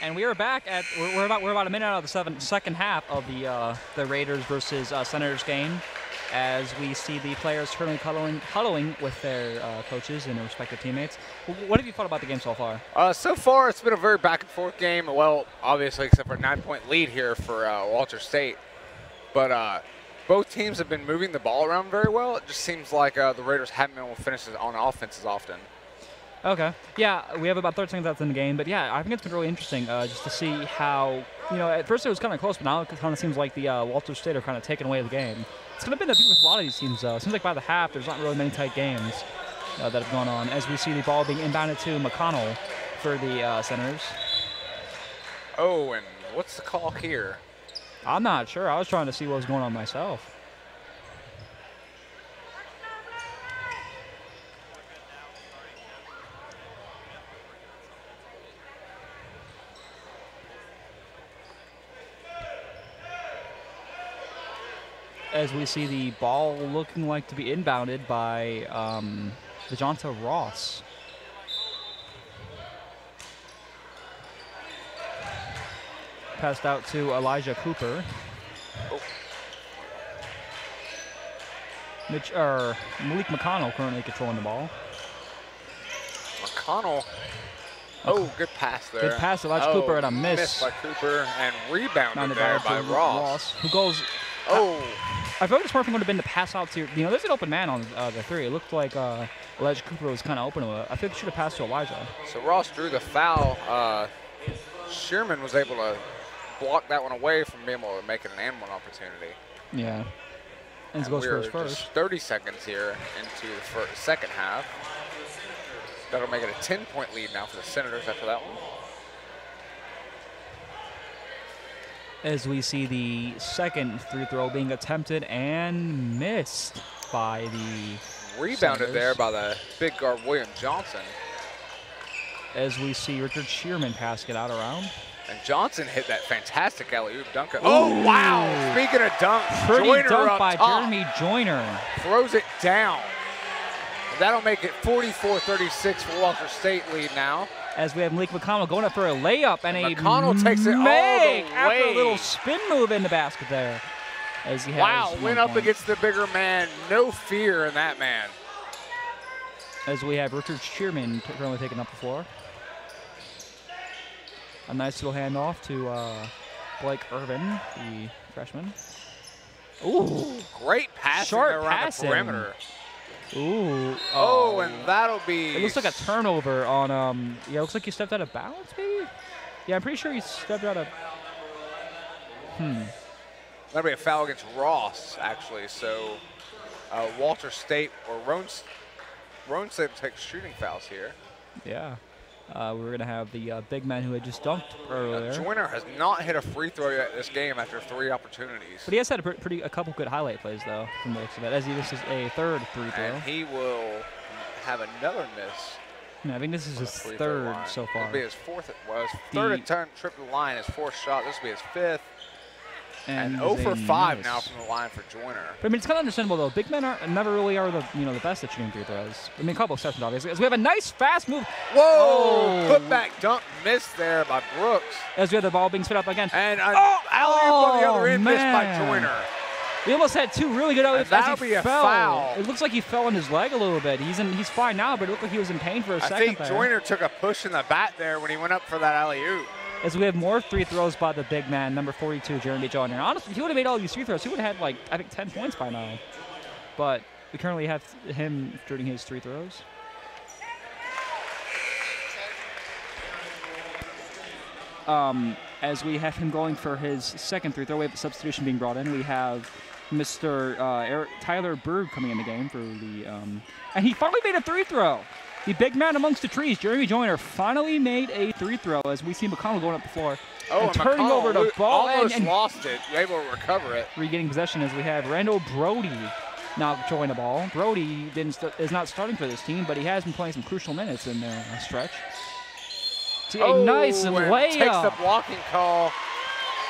And we are back at we're about a minute out of the second half of the Raiders versus Senators game, as we see the players currently huddling with their coaches and their respective teammates. What have you thought about the game so far? So far, it's been a very back and forth game. Well, obviously, except for a 9-point lead here for Walter State, but both teams have been moving the ball around very well. It just seems like the Raiders haven't been able to finish on offense as often. Okay. Yeah, we have about 30 seconds left in the game, but yeah, I think it's been really interesting just to see how, at first it was kind of close, but now it kind of seems like the Walter State are kind of taking away the game. It's kind of been the thing with a lot of these teams, though. It seems like by the half, there's not really many tight games that have gone on, as we see the ball being inbounded to McConnell for the Senators. Oh, and what's the call here? I'm not sure. I was trying to see what was going on myself. As we see the ball looking like to be inbounded by DeJounte Ross. Passed out to Elijah Cooper. Oh. Malik McConnell currently controlling the ball. McConnell. Oh, good pass there. Good pass to Elijah Cooper and a miss. Missed by Cooper and rebounded there by Ross. Who goes. Oh. I feel like the smart thing would have been to pass out to, there's an open man on the three. It looked like Elijah Cooper was kind of open to it. I think it should have passed to Elijah. So Ross drew the foul. Shearman was able to block that one away from being able to make it an and one opportunity. Yeah. And goes we're first. Just 30 seconds here into the second half. That'll make it a 10-point lead now for the Senators after that one. As we see the second free throw being attempted and missed by the Rebounded Senators. there by the big guard William Johnson. As we see Richard Shearman pass it out around. And Johnson hit that fantastic alley-oop dunk. Oh, wow. Speaking of dunk, Pretty Joyner dunk up by top. Jeremy Joyner. Throws it down. That'll make it 44-36 for Walter State lead now. As we have Malik McConnell going up for a layup and McConnell takes it all the make after way. a little spin move in the basket there. As he has Wow, 1 went up point. against the bigger man. No fear in that man. As we have Richard Shearman currently taking up the floor. A nice little handoff to Blake Irvin, the freshman. Ooh, Great passing Sharp around passing. the perimeter. ooh. Oh, and that'll be... It looks like a turnover on, it looks like he stepped out of bounds, maybe? Yeah, I'm pretty sure he stepped out of, That'll be a foul against Ross, actually. So Walter State or Roane State will take shooting fouls here. yeah. We're going to have the big man who had just dunked earlier. Joyner has not hit a free throw yet this game after 3 opportunities. But he has had a couple good highlight plays, though, from the looks of it, as he misses a third free throw. And he will have another miss. Yeah, I think this is his free throw third line. so far. It'll be his fourth. Well, his third attempt, trip to the line, his 4th shot. This will be his 5th. And 0 for 5 now from the line for Joyner. But I mean, it's kind of understandable though. Big men never really are the the best at shooting free throws. I mean, a couple exceptions obviously. As we have a nice fast move. Whoa! Oh. Put back dunk missed there by Brooks. As we have the ball being spit up again. And an alley-oop on the other end missed by man. Joyner. We almost had 2 really good alley-oops as That'll he be a fell. foul. It looks like he fell on his leg a little bit. He's fine now, but it looked like he was in pain for a second I think there. Joyner took a push in the bat there when he went up for that alley-oop. As we have more free throws by the big man, number 42, Jeremy Joyner. Honestly, if he would have made all these free throws, he would have had, I think 10 points by now. But we currently have him shooting his 3 throws. As we have him going for his second free throw, we have a substitution being brought in. We have Mr. Tyler Berg coming in the game for the, and he finally made a 3 throw. The big man amongst the trees, Jeremy Joyner, finally made a 3 throw as we see McConnell going up the floor. Oh, and turning McConnell over the ball almost and lost it. You're able to recover it. regaining possession as we have Randall Brody now join the ball. Brody is not starting for this team, but he has been playing some crucial minutes in their stretch. See, a nice and layup. Takes the blocking call.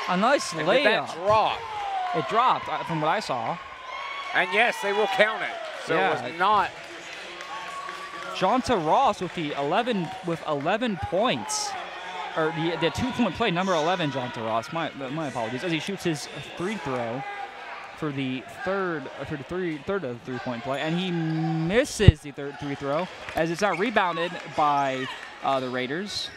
A nice And layup. did that drop? It dropped from what I saw. And yes, they will count it. So Yeah. it was not. Jonta Ross with 11 points. or the 2-point play, number 11, Jonathan Ross. My apologies, as he shoots his free throw for the third of the 3-point play, and he misses the third free throw as it's out rebounded by the Raiders.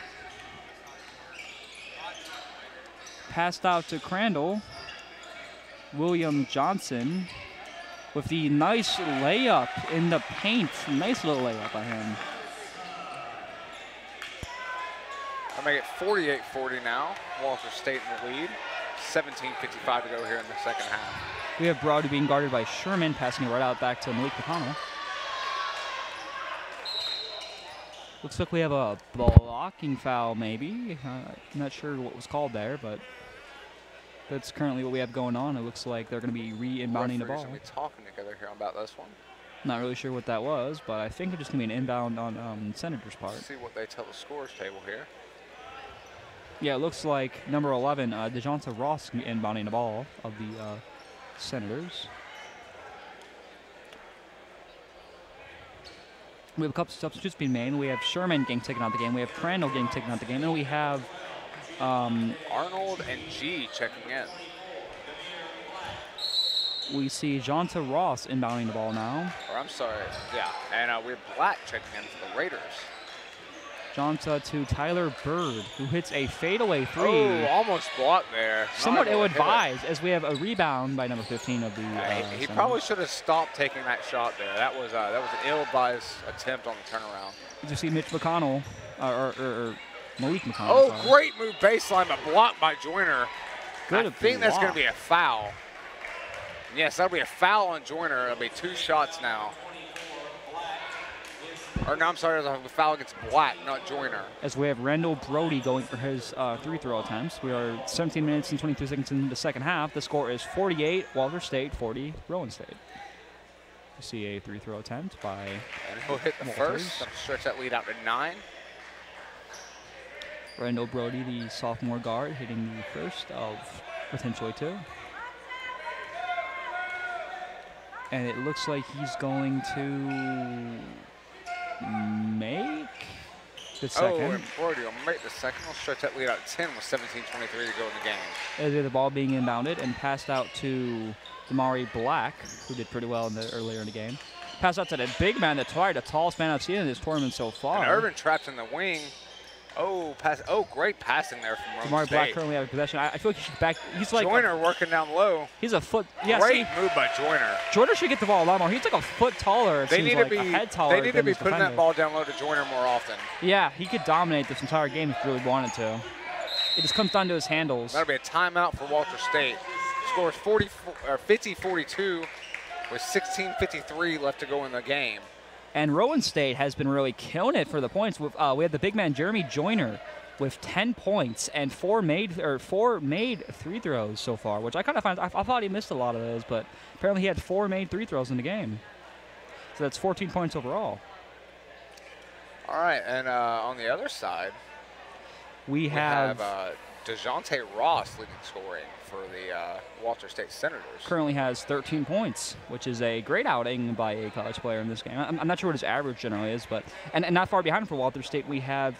Passed out to Crandall. William Johnson with the nice layup in the paint. Nice little layup by him. I'll make it 48-40 now. Walter State in the lead. 17:55 to go here in the second half. We have Brody being guarded by Sherman, passing it right out back to Malik McConnell. Looks like we have a blocking foul, maybe. I'm not sure what was called there, but that's currently what we have going on. It looks like they're going to be re-inbounding the ball. Going to be talking together here about this one. Not really sure what that was, but I think it's just going to be an inbound on Senator's part. Let's see what they tell the scores table here. Yeah, it looks like number 11, DeJounte Ross, inbounding the ball of the Senators. We have a couple substitutes being made. We have Sherman getting taken out of the game. We have Crandall getting taken out of the game. And we have Arnold and G checking in. We see Jonta Ross inbounding the ball now. Or I'm sorry, yeah. And we have Black checking in for the Raiders. Jonta to Tyler Bird, who hits a fadeaway three. Oh, almost blocked there. Somewhat ill-advised, as we have a rebound by number 15 of the. He probably should have stopped taking that shot there. That was an ill-advised attempt on the turnaround. Did you see Mitch McConnell or Malik McConnell? Oh, sorry. great move baseline, but blocked by Joyner. Good I think that's going to be a foul. Yes, that'll be a foul on Joyner. It'll be 2 shots now. Or no, I'm sorry, there's a foul against Black, not Joyner. As we have Randall Brody going for his 3-throw attempts. We are 17 minutes and 23 seconds in the second half. The score is 48, Walter State, 40, Roane State. You see a 3-throw attempt by And he'll hit the Walters. first. That'll stretch that lead out to 9. Randall Brody, the sophomore guard, hitting the first of potentially 2. And it looks like he's going to make the second. Oh, and Brody will make the second. We'll stretch that lead out to 10 with 17:23 to go in the game. As the ball being inbounded and passed out to Damari Black, who did pretty well earlier in the game. Passed out to that big man, the tallest man I've seen in this tournament so far. And Urban trapped in the wing. Oh, pass! Oh, great passing there from Roane Damari Black State. currently have possession. I feel like he should back. He's like Joyner working down low. he's a foot. Yeah, Great see, move by Joyner. Joyner should get the ball a lot more. He's like a foot taller. It They seems need like, to be. a head taller. They need to than be his putting defender. that ball down low to Joyner more often. Yeah, he could dominate this entire game if he really wanted to. It just comes down to his handles. That'll be a timeout for Walter State. Score is 50-42 with 16:53 left to go in the game. And Roane State has been really killing it for the points. We have the big man Jeremy Joyner with 10 points and 4 made 3 throws so far, which I kind of find. I thought he missed a lot of those, but apparently he had 4 made 3 throws in the game. So that's 14 points overall. All right, and on the other side, We have DeJounte Ross leading scoring for the Walter State Senators. currently has 13 points, which is a great outing by a college player in this game. I'm not sure what his average generally is, but and not far behind for Walter State. We have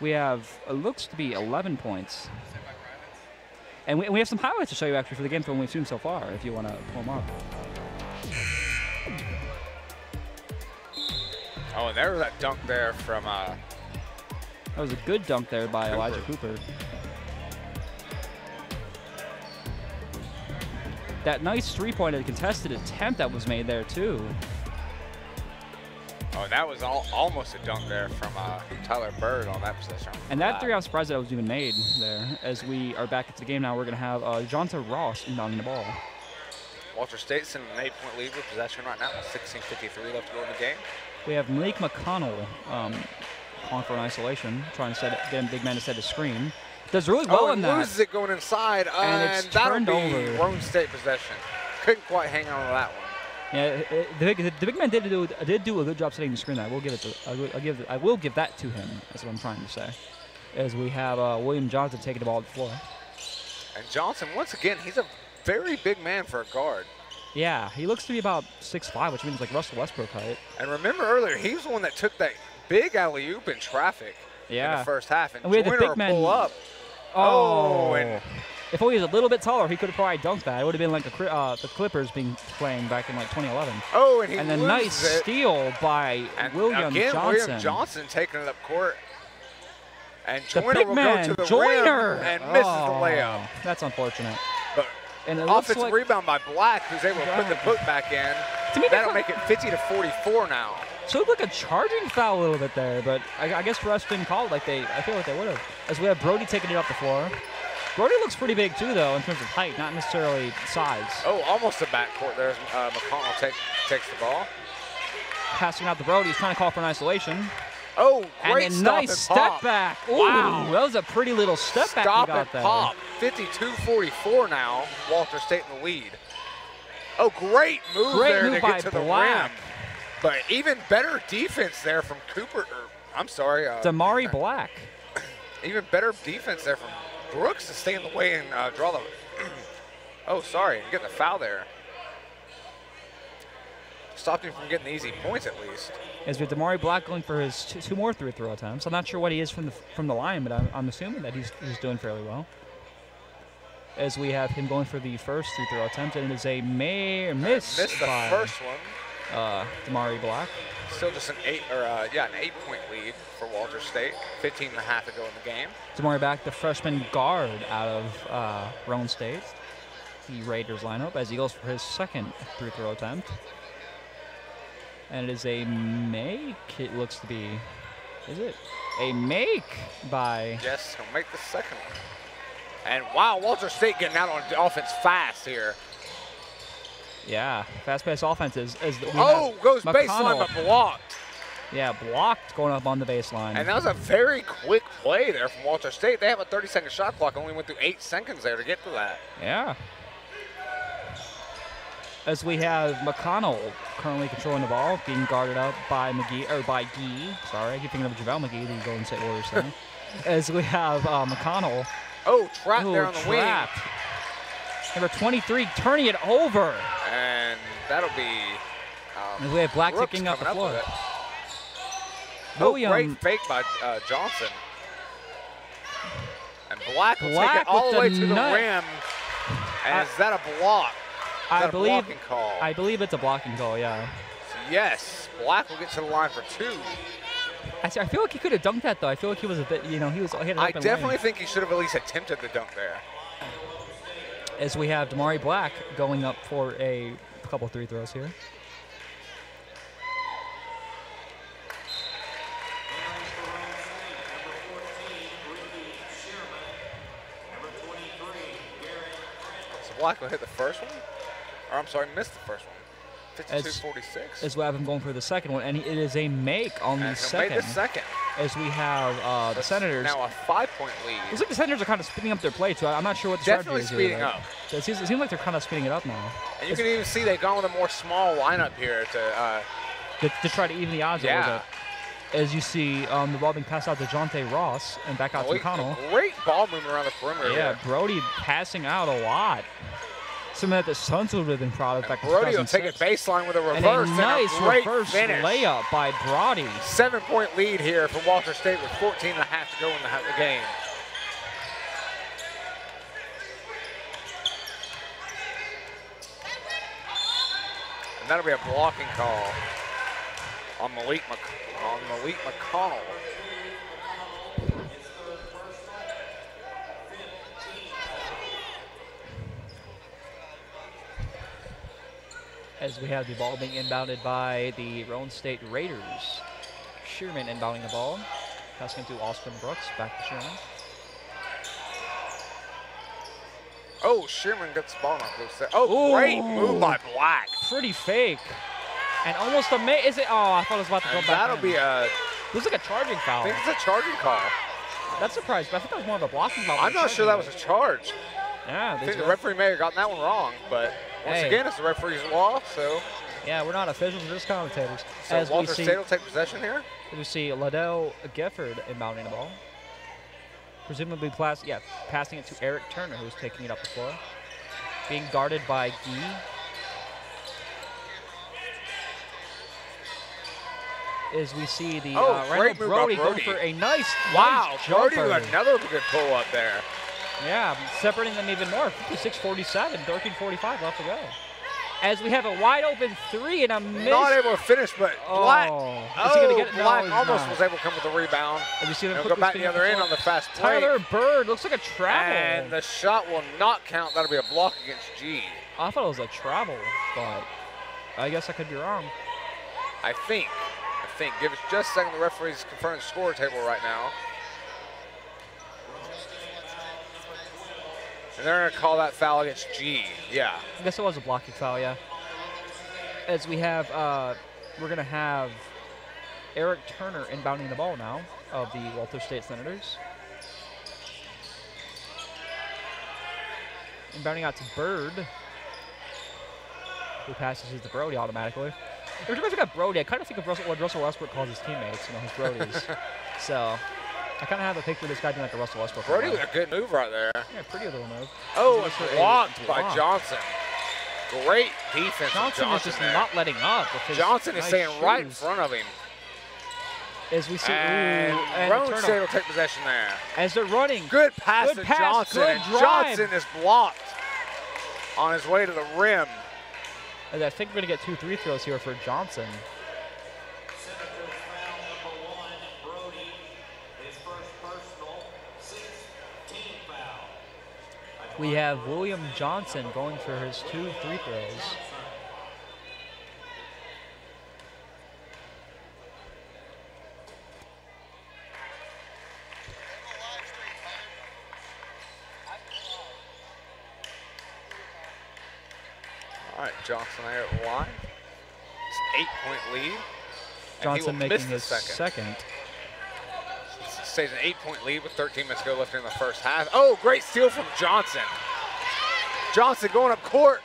it looks to be 11 points. And we have some highlights to show you actually for the game from we've seen so far, if you want to pull them up. Oh, and there was that dunk there from That was a good dunk there by Elijah Cooper. That nice three-pointer contested attempt that was made there too. Oh, that was almost a dunk there from Tyler Bird on that possession. And that three, I'm surprised that was even made there. As we are back into the game now, we're going to have Jonta Ross inbounding the ball. Walter State's in an 8-point lead with possession right now with 16:53 left to go in the game. We have Malik McConnell calling for an isolation, trying to get a big man to set a screen. Does really well in that. Loses it going inside, And it's that'll turned be over. Roane State possession. Couldn't quite hang on to that one. Yeah, the big man did do a good job setting the screen. I will give that to him. That's what I'm trying to say. As we have William Johnson taking the ball to the floor. And Johnson, once again, he's a very big man for a guard. Yeah, he looks to be about 6'5", which means like Russell Westbrook height. And remember earlier, he was the one that took that big alley-oop in traffic. Yeah. in the first half. And And we had the Joyner big man- pull up. Oh. And If he was a little bit taller, he could have probably dunked that. It would have been like the Clippers playing back in like 2011. oh, and he And a loses nice it. steal by And William again, Johnson. William Johnson taking it up court. And The Joyner big will man, go to the Joyner. rim and misses the Oh, layup. That's unfortunate. But And it looks offensive like, rebound by Black, who's able to put the putback in. To me, That'll make it 50-44 now. so it looked like a charging foul a little bit there, but I guess refs didn't call it like I feel like they would have. As we have Brody taking it up the floor. Brody looks pretty big too, though, in terms of height, not necessarily size. Oh, almost a backcourt there. McConnell takes the ball. Passing out to Brody, he's trying to call for an isolation. Oh, great And a stop nice and step pop. back. Ooh, Wow. that was a pretty little step back Stop he got and there. pop. 52-44 now. Walter State in the lead. Oh, great move Great there move to by get to the Black. rim. But even better defense there from Cooper. I'm sorry. Damari Black. Even better defense there from Brooks to stay in the way and draw the. Oh, sorry, get the foul there. Stopped him from getting the easy points at least. As with Damari Black going for his two more free throw attempts. I'm not sure what he is from the line, but I'm assuming that he's doing fairly well. As we have him going for the first free throw attempt, and it is a miss Missed the by first one. Damari Black. Still just an 8-point lead for Walter State. 15 and a half to go in the game. Damari Black, the freshman guard out of Roane State, the Raiders lineup, as he goes for his second free throw attempt. And it is a make, it looks to be. Is it? A make by. Yes, he'll make the second one. And wow, Walter State getting out on offense fast here. Yeah, fast-paced offense is Goes baseline but blocked. Yeah, blocked going up on the baseline. And that was a very quick play there from Walter State. They have a 30-second shot clock, only went through 8 seconds there to get to that. Yeah. As we have McConnell currently controlling the ball, being guarded up by Gee. Sorry, I keep thinking of JaVale McGee, the Golden State Warriors thing. As we have McConnell. Oh, trapped there on the trapped. Number 23 turning it over. And that'll be As we have Black Brooks kicking up the coming floor. with it. William, great fake by Johnson. And Black will take Black it all with the way the to the nut. rim. And is that a block? I that a believe blocking call? I believe it's a blocking call, yeah. Yes, Black will get to the line for 2. I feel like he could have dunked that, though. I feel like he was a bit, he had an I open definitely lane. think he should have at least attempted the dunk there. As we have Damari Black going up for a couple free throws here. So Black will hit the first one? Or I'm sorry, missed the first one. 52-46. As we have him going for the second one, and it is a make on the And he'll second. make the second. As we have the That's Senators. now a 5-point lead. Looks like the Senators are kind of speeding up their play, too. I'm not sure what the Definitely strategy is speeding here, up. It seems like they're kind of speeding it up now. And you can even see they've gone with a more small lineup here To try to even the odds a little bit. As you see the ball being passed out to Jonte Ross and back out to McConnell. Great ball movement around the perimeter. Yeah, here. Brody passing out a lot. Something that the Suns would have been proud of back in Brody will take it 2006. baseline with a And reverse. a nice great reverse finish. layup by Brody. 7-point lead here for Walter State with 14 and a half to go in the game. And that'll be a blocking call on Malik McConnell. As we have the ball being inbounded by the Roane State Raiders. Shearman inbounding the ball. Passing to Austin Brooks, back to Shearman. Oh, Shearman gets the ball knocked loose there. Oh, great move by Black. Pretty fake. And almost a is it? Oh, I thought it was about to go And back. that'll in. be a, Looks like a charging I foul. think it's a charging call. That's surprising, but I think that was more of a blocking foul. I'm not sure that was a charge. Yeah, I think the referee may have gotten that one wrong, but once Hey. again, it's the referee's law, so. Yeah, we're not officials, we're just commentators. So As Walter we see, State will take possession here. we see Liddell Gifford inbounding the ball. Presumably, passing it to Eric Turner, who's taking it up the floor. Being guarded by Gee. as we see the great Randall move by Brody going Brody. for a nice Brody jumper. with another good pull up there. Yeah, separating them even more. 56-47, 13:45 left to go. As we have a wide open three and a miss. Not able to finish, but Black. Is he gonna get it? No, Black he's almost not. was able to come with the rebound. Have you seen him He'll quickly go back spin the up other end floor? on the fast break. Tyler Bird looks like a travel. And the shot will not count. That'll be a block against G. I thought it was a travel, but I guess I could be wrong. I think. Give us just a second. The referee's confirming the score table right now. And they're going to call that foul against G. Yeah. I guess it was a blocking foul, yeah. As we have, we're going to have Eric Turner inbounding the ball now of the Walther State Senators. Inbounding out to Bird, who passes it to Brody automatically. Every time I think of Brody, I kind of think of what Russell Westbrook calls his teammates, his Brodies. So I kind of have a picture of this guy doing like a Russell Westbrook. Brody with a good move right there. Yeah, pretty little move. Oh, it's blocked by Johnson. Great defense from Johnson is just there. not letting up. With his Johnson is nice staying shoes. right in front of him. As we see, And Roane State will take possession there. As they're running. Good pass Good to pass, Johnson. good And drive. Johnson is blocked on his way to the rim. And I think we're going to get 2 free throws here for Johnson. Senator foul number 1, Brody. His first personal, 6th team foul. We have William Johnson going for his 2 free throws. All right, Johnson there at the line. It's an 8-point lead. And Johnson he will making miss the his second. second. Stays an 8-point lead with 13 minutes to go left in the first half. Oh, great steal from Johnson. Johnson going up court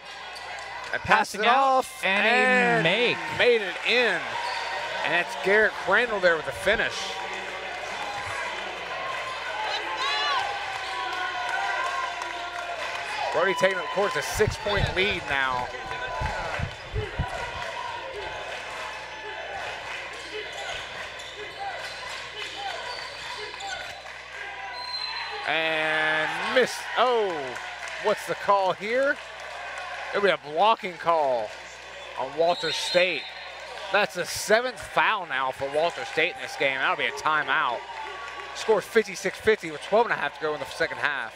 and passing it out, off. and a make. Made it in. And that's Garrett Crandall there with the finish. Brody taking it, of course, a 6-point lead now. And missed. Oh, what's the call here? It'll be a blocking call on Walther State. That's the 7th foul now for Walther State in this game. That'll be a timeout. Scores 56-50 with 12 and a half to go in the second half.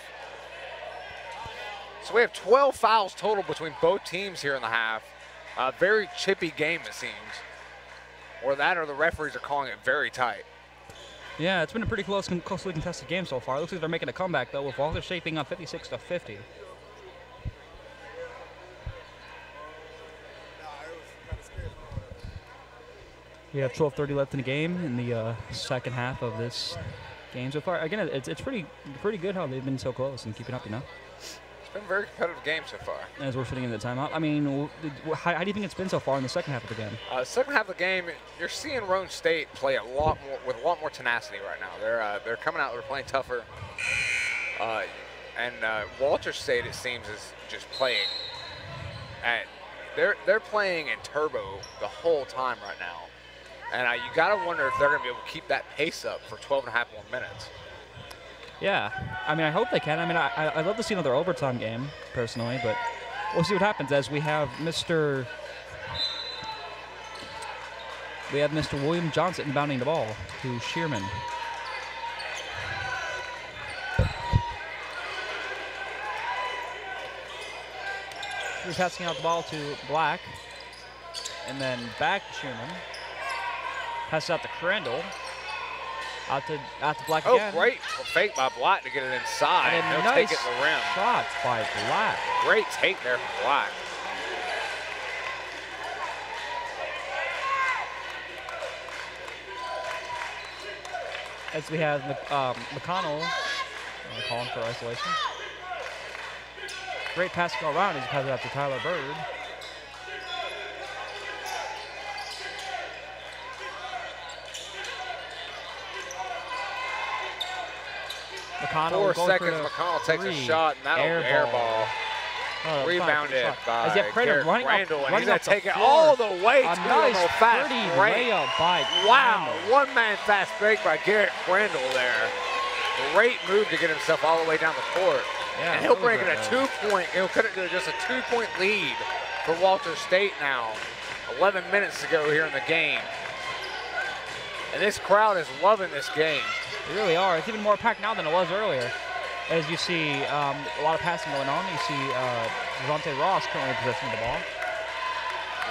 So we have 12 fouls total between both teams here in the half. A very chippy game, it seems. Or that or the referees are calling it very tight. Yeah, it's been a pretty closely contested game so far. It looks like they're making a comeback, though, with Walther State being up 56-50. We have 12:30 left in the game in the second half of this game so far. Again, it's pretty good how they've been so close and keeping up, It's been a very competitive game so far. As we're sitting in the timeout. I mean, how do you think it's been so far in the second half of the game? Second half of the game, you're seeing Roane State play a lot more with a lot more tenacity right now. They're coming out, they're playing tougher. And Walther State, it seems, is just playing at they're playing in turbo the whole time right now. And you got to wonder if they're going to be able to keep that pace up for 12 and a half more minutes. Yeah, I mean, I hope they can. I mean, I'd love to see another overtime game, personally, but we'll see what happens as we have Mr. William Johnson inbounding the ball to Shearman. We're passing out the ball to Black, and then back to Shearman. Passes out to Crandall. Out to Black again. Oh, great fake by Black to get it inside. And a He'll nice take it to the rim. shot by Black. Great take there from Black. As we have McConnell calling for isolation. Great passing all around as he passes it out to Tyler Bird. McConnell 4 going seconds, for the McConnell takes a three. shot, and that'll air ball. Rebounded by as you have Crandall Garrett running Crandall, and he's running going up to take the it floor. all the way to A the nice, fast pretty break. layup by Wow, Crandall. one-man fast break by Garrett Crandall there. Great move to get himself all the way down the court. Yeah, and he'll really break it good a move. 2-point. He'll cut it to just a 2-point lead for Walter State now. 11 minutes to go here in the game. And this crowd is loving this game. They really are. It's even more packed now than it was earlier. As you see a lot of passing going on. You see Devontae Ross currently in possession of the ball.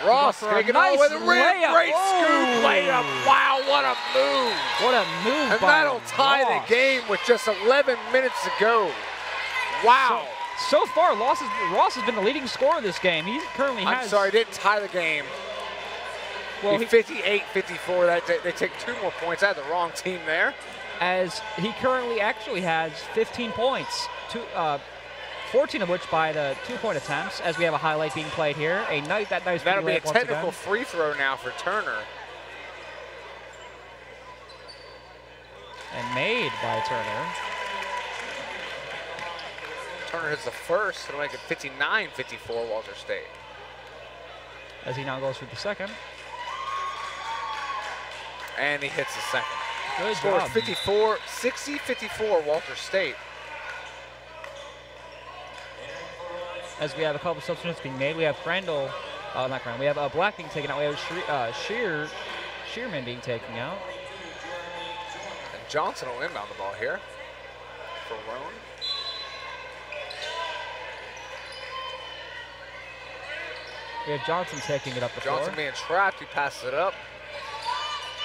Ross For a taking it all the way to the rim. layup. Great Oh. scoop layup. Wow, what a move. What a move And by that'll tie Ross. the game with just 11 minutes to go. Wow. So far, Ross has been the leading scorer of this game. He currently has. I'm sorry, didn't tie the game. Well, 58-54. They take 2 more points. I had the wrong team there. as he currently actually has 15 points, 14 of which by the 2-point attempts, as we have a highlight being played here. Nice That'll be a layup once technical again. free throw now for Turner. And made by Turner. Turner hits the first. It'll make it 59-54 Walter State. As he now goes for the second. And he hits the second. Good Scores job. 60-54 Walter State. As we have a couple substitutions being made, we have Crandall, not Crandall, we have Black being taken out. We have Shearman being taken out. And Johnson will inbound the ball here for Roane. We have Johnson taking it up the Johnson floor. being trapped. He passes it up.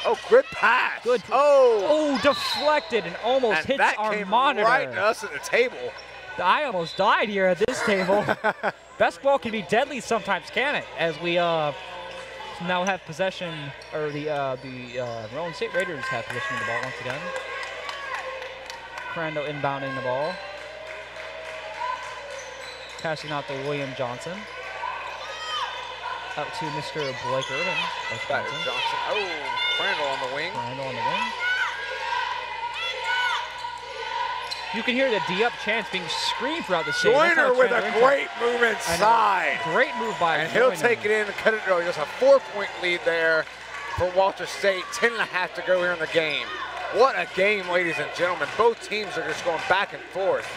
Oh, good pass. Good. Oh, Deflected and almost and hits that our came monitor. right to us at the table. I almost died here at this table. Basketball can be deadly sometimes, can it? As we now have possession, or the Roane State Raiders have possession of the ball once again. Crandall inbounding the ball. Passing out to William Johnson. Up to Mr. Blake Irvin. That's That is Johnson. Johnson. Oh, Crandall on the wing. Crandall on the wing. You can hear the D-up chants being screamed throughout the stadium. That's how Joyner the with fans a are into great it. move I know. inside. Great move by And he'll Joyner. take it in and cut it to just a 4-point lead there for Walter State. 10.5 to go here in the game. What a game, ladies and gentlemen. Both teams are just going back and forth.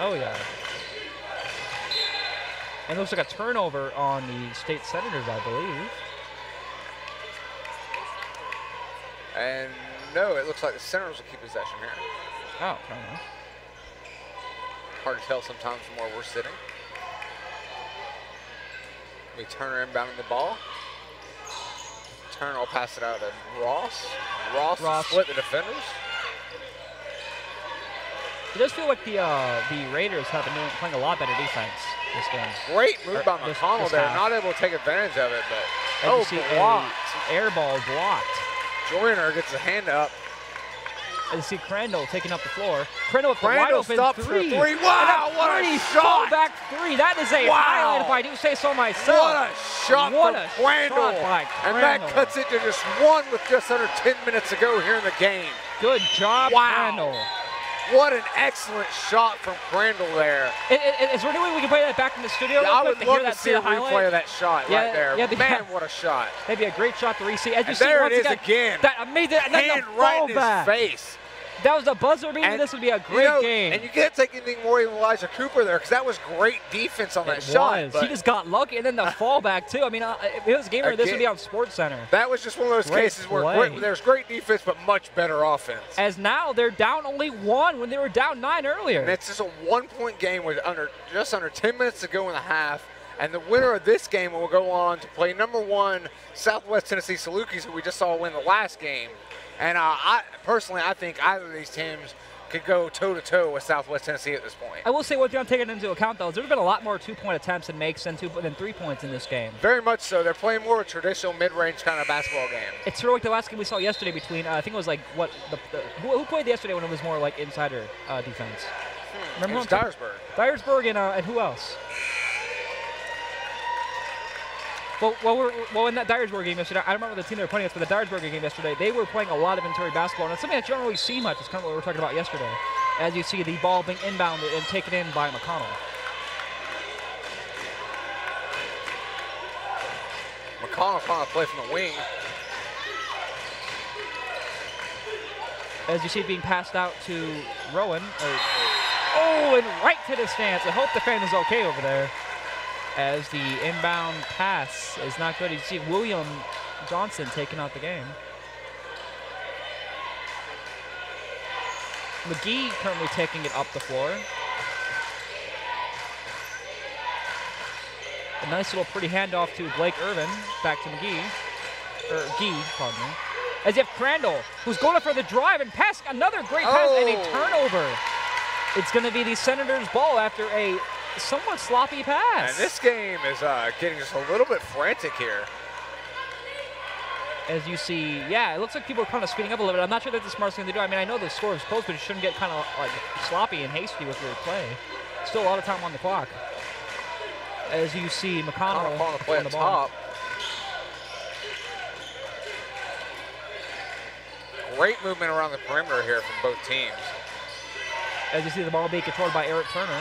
Oh, yeah. And it looks like a turnover on the State Senators, I believe. And no, it looks like the Senators will keep possession here. Oh, fair enough. Hard to tell sometimes from where we're sitting. We Turner inbounding the ball. Turner will pass it out to Ross. Ross will split the defenders. It does feel like the Raiders have been playing a lot better defense this game. Great move by This McConnell there. half. Not able to take advantage of it, but As you see blocked. a air ball blocked. Joyner gets a hand up. As you see Crandall taking up the floor. Crandall with the wide Crandall open stops for three. three. Wow, And what a pretty shot. Back three. That is a Wow. highlight if I do say so myself. What a shot What from a Crandall. shot by And that Crandall. cuts it to just one with just under 10 minutes to go here in the game. Good job, Wow. Crandall. What an excellent shot from Crandall there. Is there any way we can play that back in the studio? Yeah, real I quick would love hear to see a the highlight? replay of that shot Yeah, right there. yeah, Man, what a shot. That'd be a great shot to re-see. As you And see there once it is again. That amazing. And then Hand the right in his fallback. face. That was a buzzer beater. And, This would be a you great know, game. And you can't take anything more than Elijah Cooper there because that was great defense on that It shot. was. but He just got lucky, and then the fallback too. I mean, if it was a game where this would be on SportsCenter. That was just one of those Great cases where play. there's great defense but much better offense. As now they're down only one when they were down 9 earlier. And it's just a 1-point game with just under 10 minutes to go in the half. And the winner of this game will go on to play #1 Southwest Tennessee Salukis, who we just saw win the last game. And I think either of these teams could go toe-to-toe with Southwest Tennessee at this point. I will say what they're taking into account, though, is there's been a lot more 2-point attempts and makes than 3 points in this game. Very much so. They're playing more of a traditional mid-range kind of basketball game. It's sort of like the last game we saw yesterday between, I think it was like, who played yesterday when it was more like insider defense? Remember It was Dyersburg. Dyersburg and who else? Well, in that Dyersburg game yesterday, I don't remember the team they were playing against, but the Dyersburg game yesterday, they were playing a lot of interior basketball, and it's something that you don't really see much. It's kind of what we were talking about yesterday. As you see the ball being inbounded and taken in by McConnell. McConnell trying to play from the wing. As you see it being passed out to Rowan. Oh, and right to the stance. I hope the fan is okay over there. As the inbound pass is not good. You see William Johnson taking out the game. McGee currently taking it up the floor. A nice little pretty handoff to Blake Irvin. Back to McGee. Gee, pardon me. As you have Crandall, who's going up for the drive and pass. Another great pass and a turnover. It's going to be the Senators' ball after a somewhat sloppy pass. And this game is getting just a little bit frantic here. As you see, yeah, it looks like people are kind of speeding up a little bit. I'm not sure that's the smartest thing to do. I mean, I know the score is close, but you shouldn't get kind of like sloppy and hasty with your play. Still a lot of time on the clock. As you see, McConnell on the play on the at ball. top. Great movement around the perimeter here from both teams. As you see the ball being controlled by Eric Turner.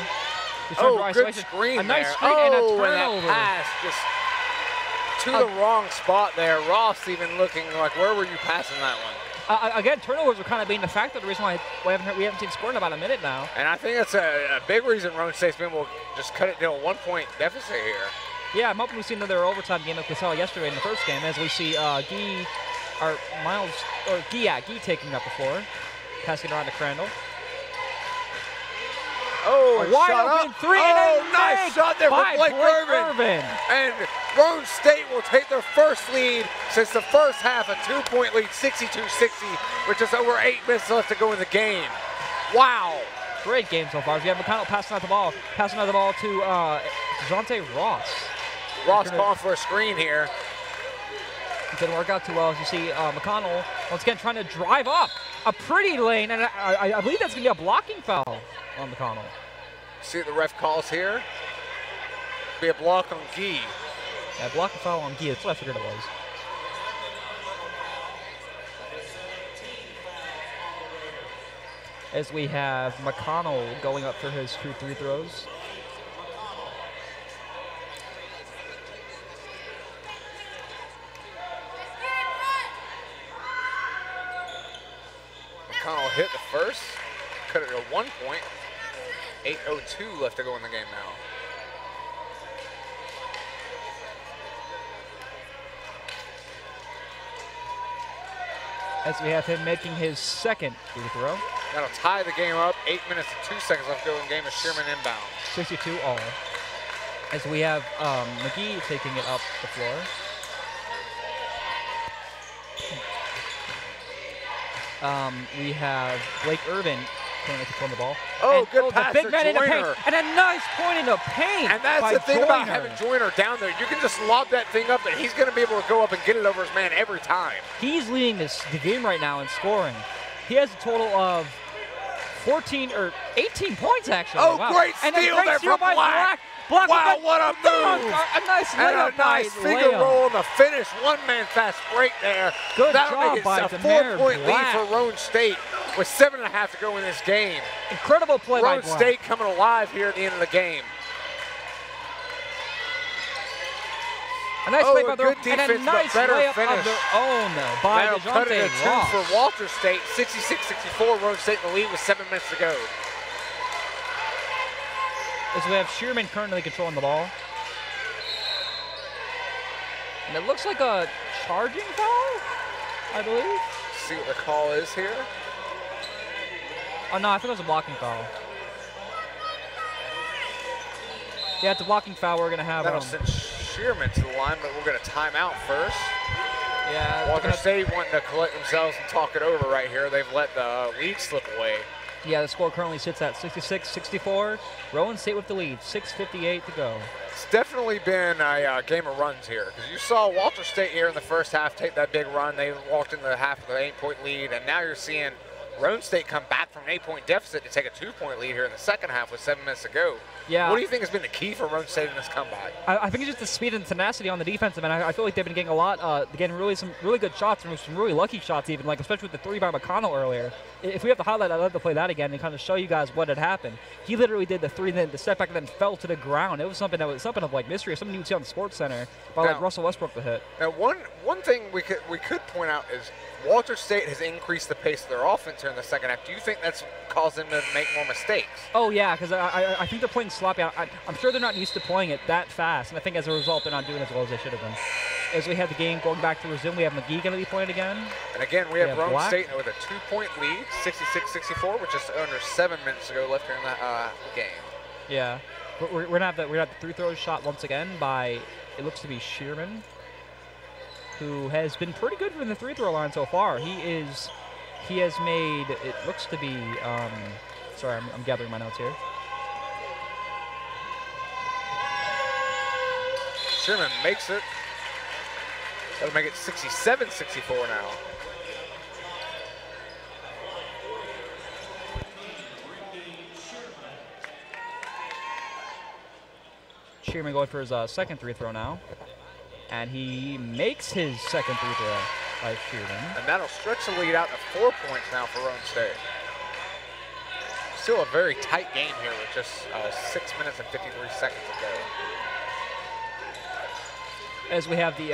Good screen a nice there. screen and a And turnover. that pass just to the wrong spot there. Ross even looking like, where were you passing that one? Again, turnovers are kind of being the factor. The reason why we haven't seen score in about a minute now. And I think that's a big reason Roane State's been able to just cut it to a 1-point deficit here. Yeah, I'm hoping we see another overtime game like we saw yesterday in the first game. As we see Gee taking up the floor, passing it around to Crandall. Oh, a wide open three. Oh, nice shot there from Blake Irvin. And Roane State will take their first lead since the first half, a 2-point lead, 62-60, with just over 8 minutes left to go in the game. Wow. Great game so far. We have McConnell passing out the ball to DeJounte Ross. Ross calling for a screen here. It didn't work out too well. As you see McConnell once again trying to drive up a pretty lane, and I believe that's going to be a blocking foul on McConnell. See what the ref calls here? Be a block on Gee. Yeah, blocking foul on Gee. That's what I figured it was. As we have McConnell going up for his 2 free throws. McConnell hit the first, cut it to 1 point. 8:02 left to go in the game now. As we have him making his second free throw. That'll tie the game up. 8 minutes and 2 seconds left to go in the game as Sherman inbound. 62 all. As we have McGee taking it up the floor. We have Blake Irvin currently controlling the ball. Oh, good pass the big to man in the paint. Joyner. And a nice point in the paint. And that's by the thing about Joyner. having Joyner down there. You can just lob that thing up, and he's going to be able to go up and get it over his man every time. He's leading the game right now in scoring. He has a total of 14 or 18 points actually. Oh, wow. great and steal there from by Black. Black Wow, with what a dunk. move. A nice And layup a nice by finger Liam. roll on the finish. One-man fast break there. Good That'll job make it by a Demare 4-point lead Black. for Roane State with 7.5 to go in this game. Incredible play by Roane Black. State coming alive here at the end of the game. A nice play by good their and a defense, but nice better layup finish. of their own by That'll cut it DeJounte to 2 Ross. for Walter State. 66-64, Roane State in the lead with 7 minutes to go. As we have Shearman currently controlling the ball. And it looks like a charging foul, I believe. See what the call is here. Oh, no, I think it was a blocking foul. Yeah, it's a blocking foul. We're going to have... That'll send Shearman to the line, but we're going to time out first. Yeah. Walter State wanting to collect themselves and talk it over right here. They've let the lead slip away. Yeah, the score currently sits at 66-64. Roane State with the lead, 6:58 to go. It's definitely been a game of runs here, because you saw Walter State here in the first half take that big run. They walked into the half with an 8-point lead, and now you're seeing Roane State come back from an 8-point deficit to take a 2-point lead here in the second half with 7 minutes to go. Yeah. What do you think has been the key for Roane State in this comeback? I think it's just the speed and tenacity on the defensive end. I feel like they've been getting a lot, getting some really good shots and some really lucky shots even, like especially with the 3 by McConnell earlier. If we have the highlight, I'd love to play that again and kind of show you guys what had happened. He literally did the 3, then the step back, and then fell to the ground. It was something of like mystery, something you would see on the Sports Center by like Russell Westbrook to hit. Now, one thing we could point out is Walter State has increased the pace of their offense here in the second half. Do you think that's caused them to make more mistakes? Oh, yeah, because I think they're playing sloppy. I'm sure they're not used to playing it that fast, and I think as a result they're not doing as well as they should have been. As we have the game going back to resume, we have McGee going to be playing again. And again, we have Roane Black. State with a 2-point lead, 66-64, with just under 7 minutes to go left here in the game. Yeah. We're going to have the 3 throws shot once again by, it looks to be Shearman, who has been pretty good from the 3-throw line so far. He has made, it looks to be, sorry, I'm gathering my notes here. Sherman makes it. That'll make it 67-64 now. Shearman going for his second 3-throw now. And he makes his second 3-throw by Shearman. And that'll stretch the lead out to 4 points now for Roane State. Still a very tight game here with just 6 minutes and 53 seconds to go. As we have the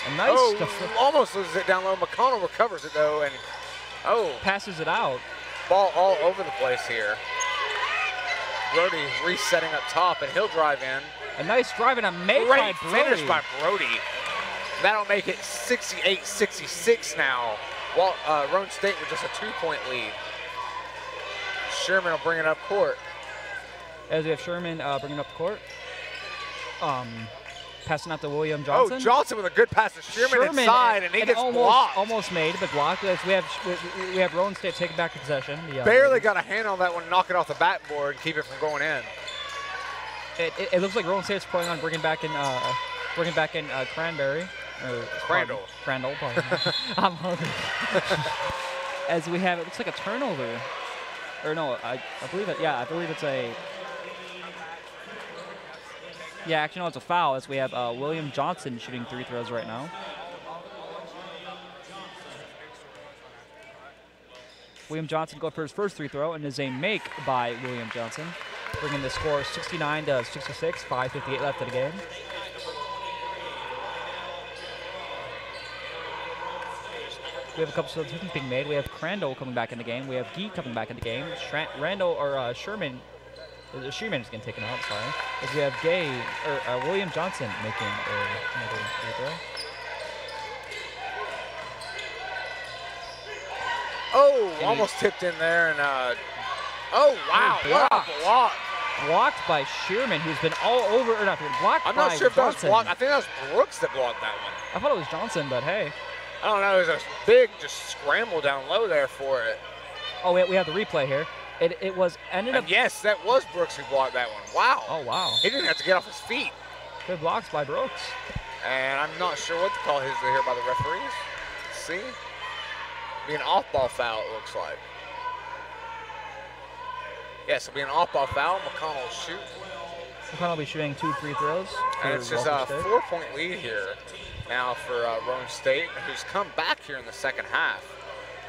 a nice almost loses it down low. McConnell recovers it though, and passes it out. Ball all over the place here. Brody resetting up top, and he'll drive in. A nice drive and a make Great by Brody. finish by Brody. That'll make it 68-66 now. Roane State with just a 2-point lead. Sherman will bring it up court. As we have Sherman bringing up the court. Passing out to William Johnson. Oh, Johnson with a good pass to Sherman inside, and he gets blocked. Almost made, but blocked. As we have Roane State taking back the possession. Barely got a hand on that one, knock it off the backboard, and keep it from going in. It looks like Roane State's planning on bringing back in Cranberry. Or Crandall. Crandall, pardon me. I'm hungry. As we have, it looks like a turnover. Or no, I believe it. Yeah, I believe it's a. Yeah, actually, no, it's a foul. As we have William Johnson shooting 3 throws right now. William Johnson going for his first 3-throw, and is a make by William Johnson, bringing the score 69-66. 5:58 left in the game. We have a couple substitutions being made. We have Crandall coming back in the game. We have Gee coming back in the game. Sherman is getting taken out, sorry. As we have William Johnson making another free throw. Oh, almost tipped in there, and oh wow, what a block. Blocked by Shearman, who's been all over, or not, blocked by I'm not sure if that was Johnson. blocked. I think that was Brooks that blocked that one. I thought it was Johnson, but hey. I don't know, it was a big just scramble down low there for it. Oh, we have the replay here. It was ended up. And yes, that was Brooks who blocked that one. Wow. Oh, wow. He didn't have to get off his feet. Good blocks by Brooks. And I'm not sure what the call is here by the referees. See? Be an off-ball foul, it looks like. Yes, it'll be an off-ball foul. McConnell will shoot. McConnell will be shooting 2 free throws. And it's just a 4-point lead here now for Roane State, who's come back here in the second half.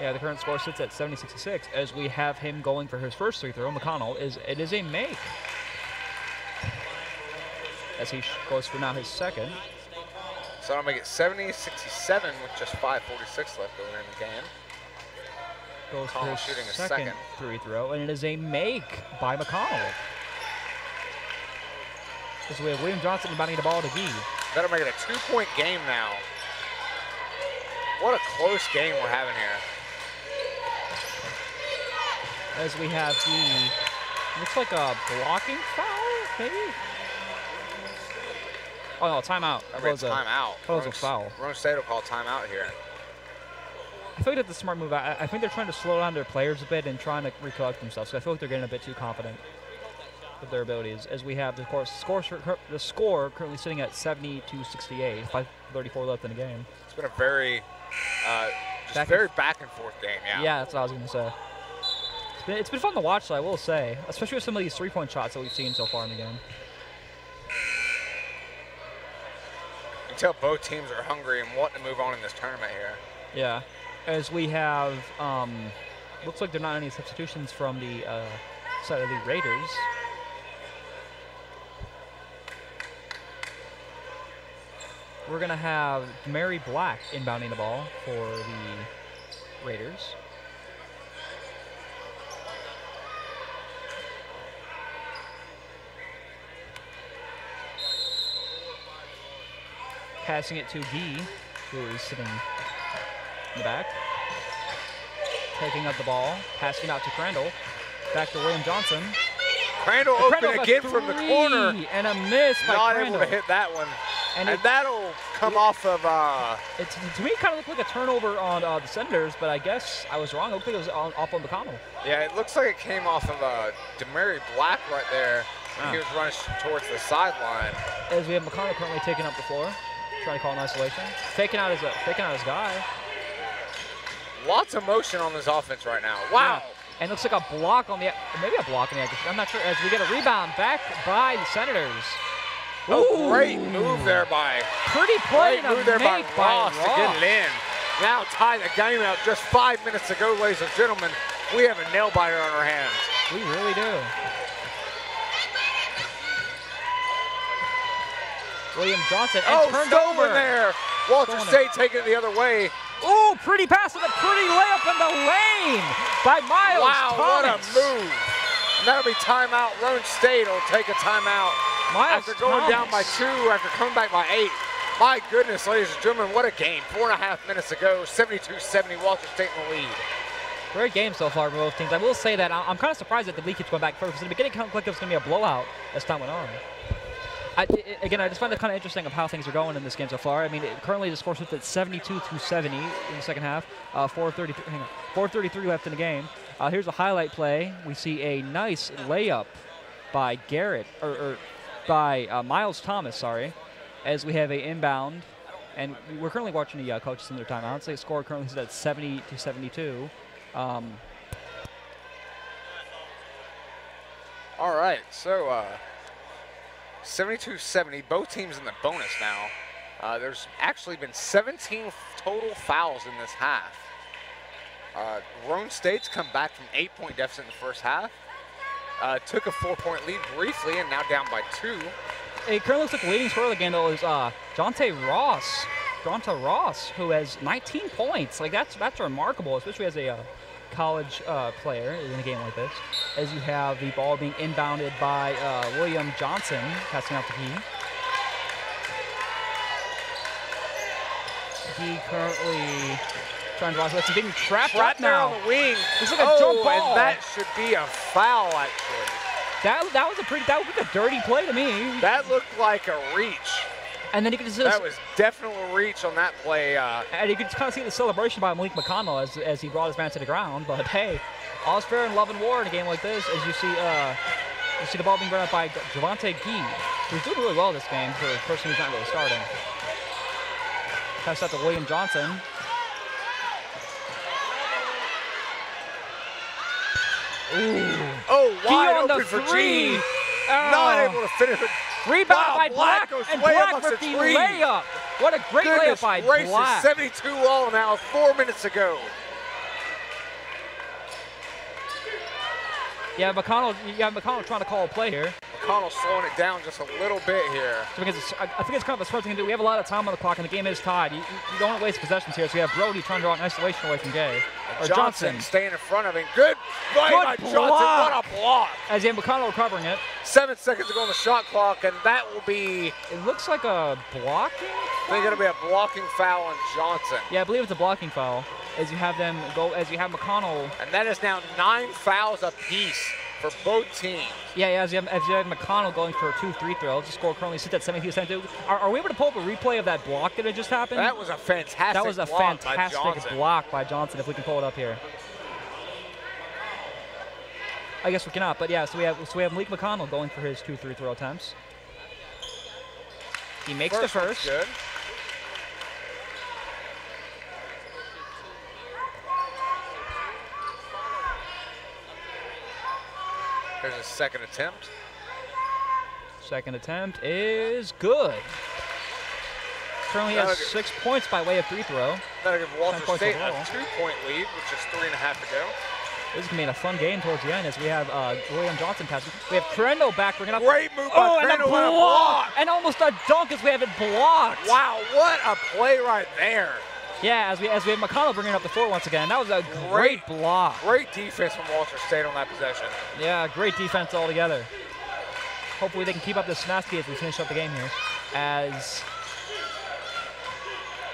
Yeah, the current score sits at 70-66 as we have him going for his first 3-throw. McConnell is a make. As he goes for now his second. So that'll make it 70-67 with just 5:46 left going in the game. Goes for his shooting a second 3-throw, and it is a make by McConnell. As we have William Johnson inbounding the ball to Gee. That'll make it a 2-point game now. What a close game we're having here. As we have looks like a blocking foul, maybe? Oh no, timeout. That was a timeout. That was a foul. Roane State will call timeout here. I feel like that's a smart move. I think they're trying to slow down their players a bit and trying to recollect themselves. So I feel like they're getting a bit too confident with their abilities. As we have the score currently sitting at 70-68. 5:34 left in the game. It's been a very, very back and forth game. Yeah. Yeah, that's what I was going to say. It's been fun to watch, though, I will say, especially with some of these three-point shots that we've seen so far in the game. You can tell both teams are hungry and wanting to move on in this tournament here. Yeah, as we have, looks like there are not any substitutions from the side of the Raiders. We're going to have Mary Black inbounding the ball for the Raiders. Passing it to Gee, who is sitting in the back. Taking up the ball, passing out to Crandall. Back to William Johnson. Crandall open again from the corner. And a miss by Not Crandall. able to hit that one. And that'll come off of... To me, it kind of looked like a turnover on the Senators, but I guess I was wrong. It looked like it was off on McConnell. Yeah, it looks like it came off of Demary Black right there. He was running towards the sideline. As we have McConnell currently taking up the floor, trying to call an isolation. Faking out his guy. Lots of motion on this offense right now. Wow. Yeah. And looks like a block on the, maybe a block on the edge. I'm not sure. As we get a rebound back by the Senators. Oh, great move there by. Pretty play and a move there by make Ross to get it in. Now tie the game out just 5 minutes ago, ladies and gentlemen. We have a nail biter on our hands. We really do. William Johnson and turned over there. Walter State taking it the other way. Ooh, pretty pass and a pretty layup in the lane by Miles Thomas. What a move. And that'll be timeout. Roane State will take a timeout. Miles after going down by 2, after coming back by 8. My goodness, ladies and gentlemen, what a game. 4.5 minutes ago, 72-70, Walter State in the lead. Great game so far for both teams. I will say that I'm kind of surprised that the lead keeps going back first. In the beginning, it looked like it was going to be a blowout as time went on. Again, I just find it kind of interesting of how things are going in this game so far. I mean, currently the score sits at 72-70 in the second half. 4:33 left in the game. Here's a highlight play. We see a nice layup by Garrett, or by Miles Thomas, sorry, as we have a inbound. And we're currently watching the coaches in their timeouts. The score currently sits at 70-72. All right, so 72-70, both teams in the bonus now. There's actually been 17 total fouls in this half. Roane State's come back from 8-point deficit in the first half. Took a 4-point lead briefly and now down by 2. It currently looks like the leading scorer of the game, though, is Jonte Ross, who has 19 points. Like, that's remarkable, especially as a college player in a game like this. As you have the ball being inbounded by William Johnson, passing out to Gee. Gee currently trying to rise. It's being trapped up now. On the wing. It's like a jump ball. And that should be a foul, actually. That was a dirty play to me. That looked like a reach. And then you could just that was definitely a reach on that play. And you could kind of see the celebration by Malik McConnell as he brought his man to the ground. But hey, all's fair in love and war in a game like this. As you see the ball being brought up by Javante Gee, who's doing really well this game for a person who's not really starting. Pass out to William Johnson. Ooh. Oh, wide on open the for three. Gee. Not able to finish it. Rebound by Black, and Black with the layup. What a great layup by Black. 72 all now, 4 minutes ago. Yeah, McConnell trying to call a play here. McConnell slowing it down just a little bit here. I think it's kind of a smart thing to do. We have a lot of time on the clock, and the game is tied. You don't want to waste possessions here, so we have Brody trying to draw an isolation away from Gay. Johnson staying in front of him. Good play by Johnson. What a block. As you have McConnell recovering it. 7 seconds to go on the shot clock, and that will be... It looks like a blocking foul? I think it'll be a blocking foul on Johnson. Yeah, I believe it's a blocking foul. As you have McConnell... And that is now 9 fouls apiece for both teams. Yeah, as you have McConnell going for 2 free throws. The score currently sits at 72-72. Are we able to pull up a replay of that block that had just happened? That was a fantastic block by Johnson, if we can pull it up here. I guess we cannot, but yeah, so we have Malik McConnell going for his 2 free throw attempts. He makes the first. Good. Here's his second attempt. Second attempt is good. Currently has 6 points by way of free throw. That'll give Walter 10 points State a overall. 2-point lead, which is 3.5 to go. This is going to be a fun game towards the end as we have William Johnson passing. We have Crandall back. We're going to Great move by Crandall and a block. And almost a dunk as we have it blocked. Wow, what a play right there. Yeah, as we have McConnell bringing up the floor once again. That was a great block. Great defense from Walter State on that possession. Yeah, great defense altogether. Hopefully they can keep up this tenacity as we finish up the game here. As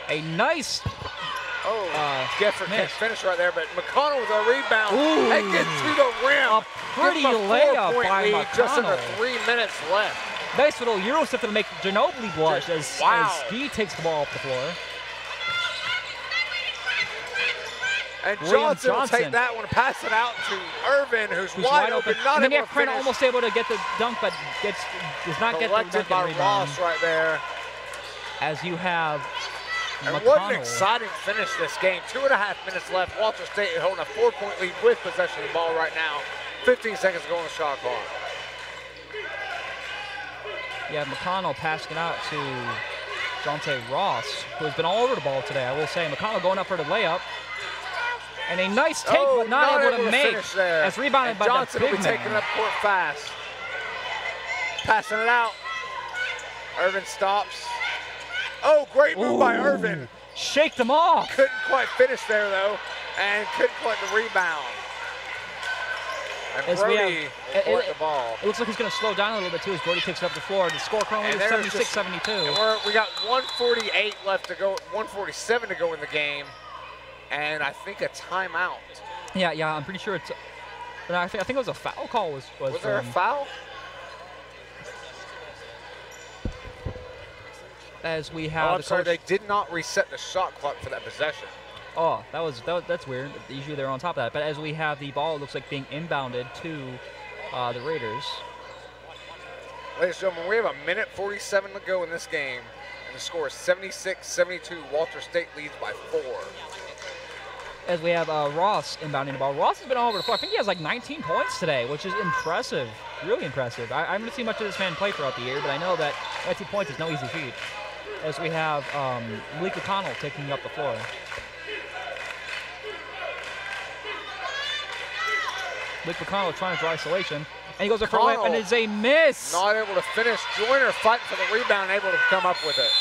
a nice Gifford can't miss. finish right there, but McConnell with a rebound. Ooh. And gets to the rim. A pretty Gives him a layup 4-point by lead, just under McConnell. 3 minutes left. Nice little Euro step to make Ginobili blush as he takes the ball off the floor. And William Johnson will take that one, pass it out to Irvin, who's wide open. Not And then you able have to Crandall finish. almost able to get the dunk, but does not get Collected the by rebound. Ross right there. As you have And what an McConnell. exciting finish this game. 2.5 minutes left. Walter State holding a 4-point lead with possession of the ball right now. 15 seconds to go on the shot clock. You have McConnell passing it out to Jonte Ross, who has been all over the ball today, I will say. McConnell going up for the layup. And a nice take, but not able to make. Finish there. As rebounded And by Johnson the will big be taking man. it up court fast. Passing it out. Irvin stops. Oh, great move by Irvin. Shake them off. Couldn't quite finish there, though, and couldn't collect the rebound. And As we Brody will collect the ball. It looks like he's going to slow down a little bit, too, as Brody takes it up the floor. The score currently is 76-72. And we got 1:48 left to go, 1:47 to go in the game, and I think a timeout. Yeah, I'm pretty sure it's. But I think it was a foul call. Was there a foul? As we have. Oh, I'm sorry, they did not reset the shot clock for that possession. Oh, that's weird. Usually they're on top of that. But as we have the ball, it looks like being inbounded to the Raiders. Ladies and gentlemen, we have 1:47 to go in this game, and the score is 76-72. Walter State leads by 4. As we have Ross inbounding the ball. Ross has been all over the floor. I think he has like 19 points today, which is impressive. Really impressive. I haven't seen much of this man play throughout the year, but I know that 19 points is no easy feat. As we have Malik O'Connell taking up the floor. Malik O'Connell trying to draw isolation. And he goes for a layup, and it's a miss. Not able to finish. Joyner fighting for the rebound, able to come up with it.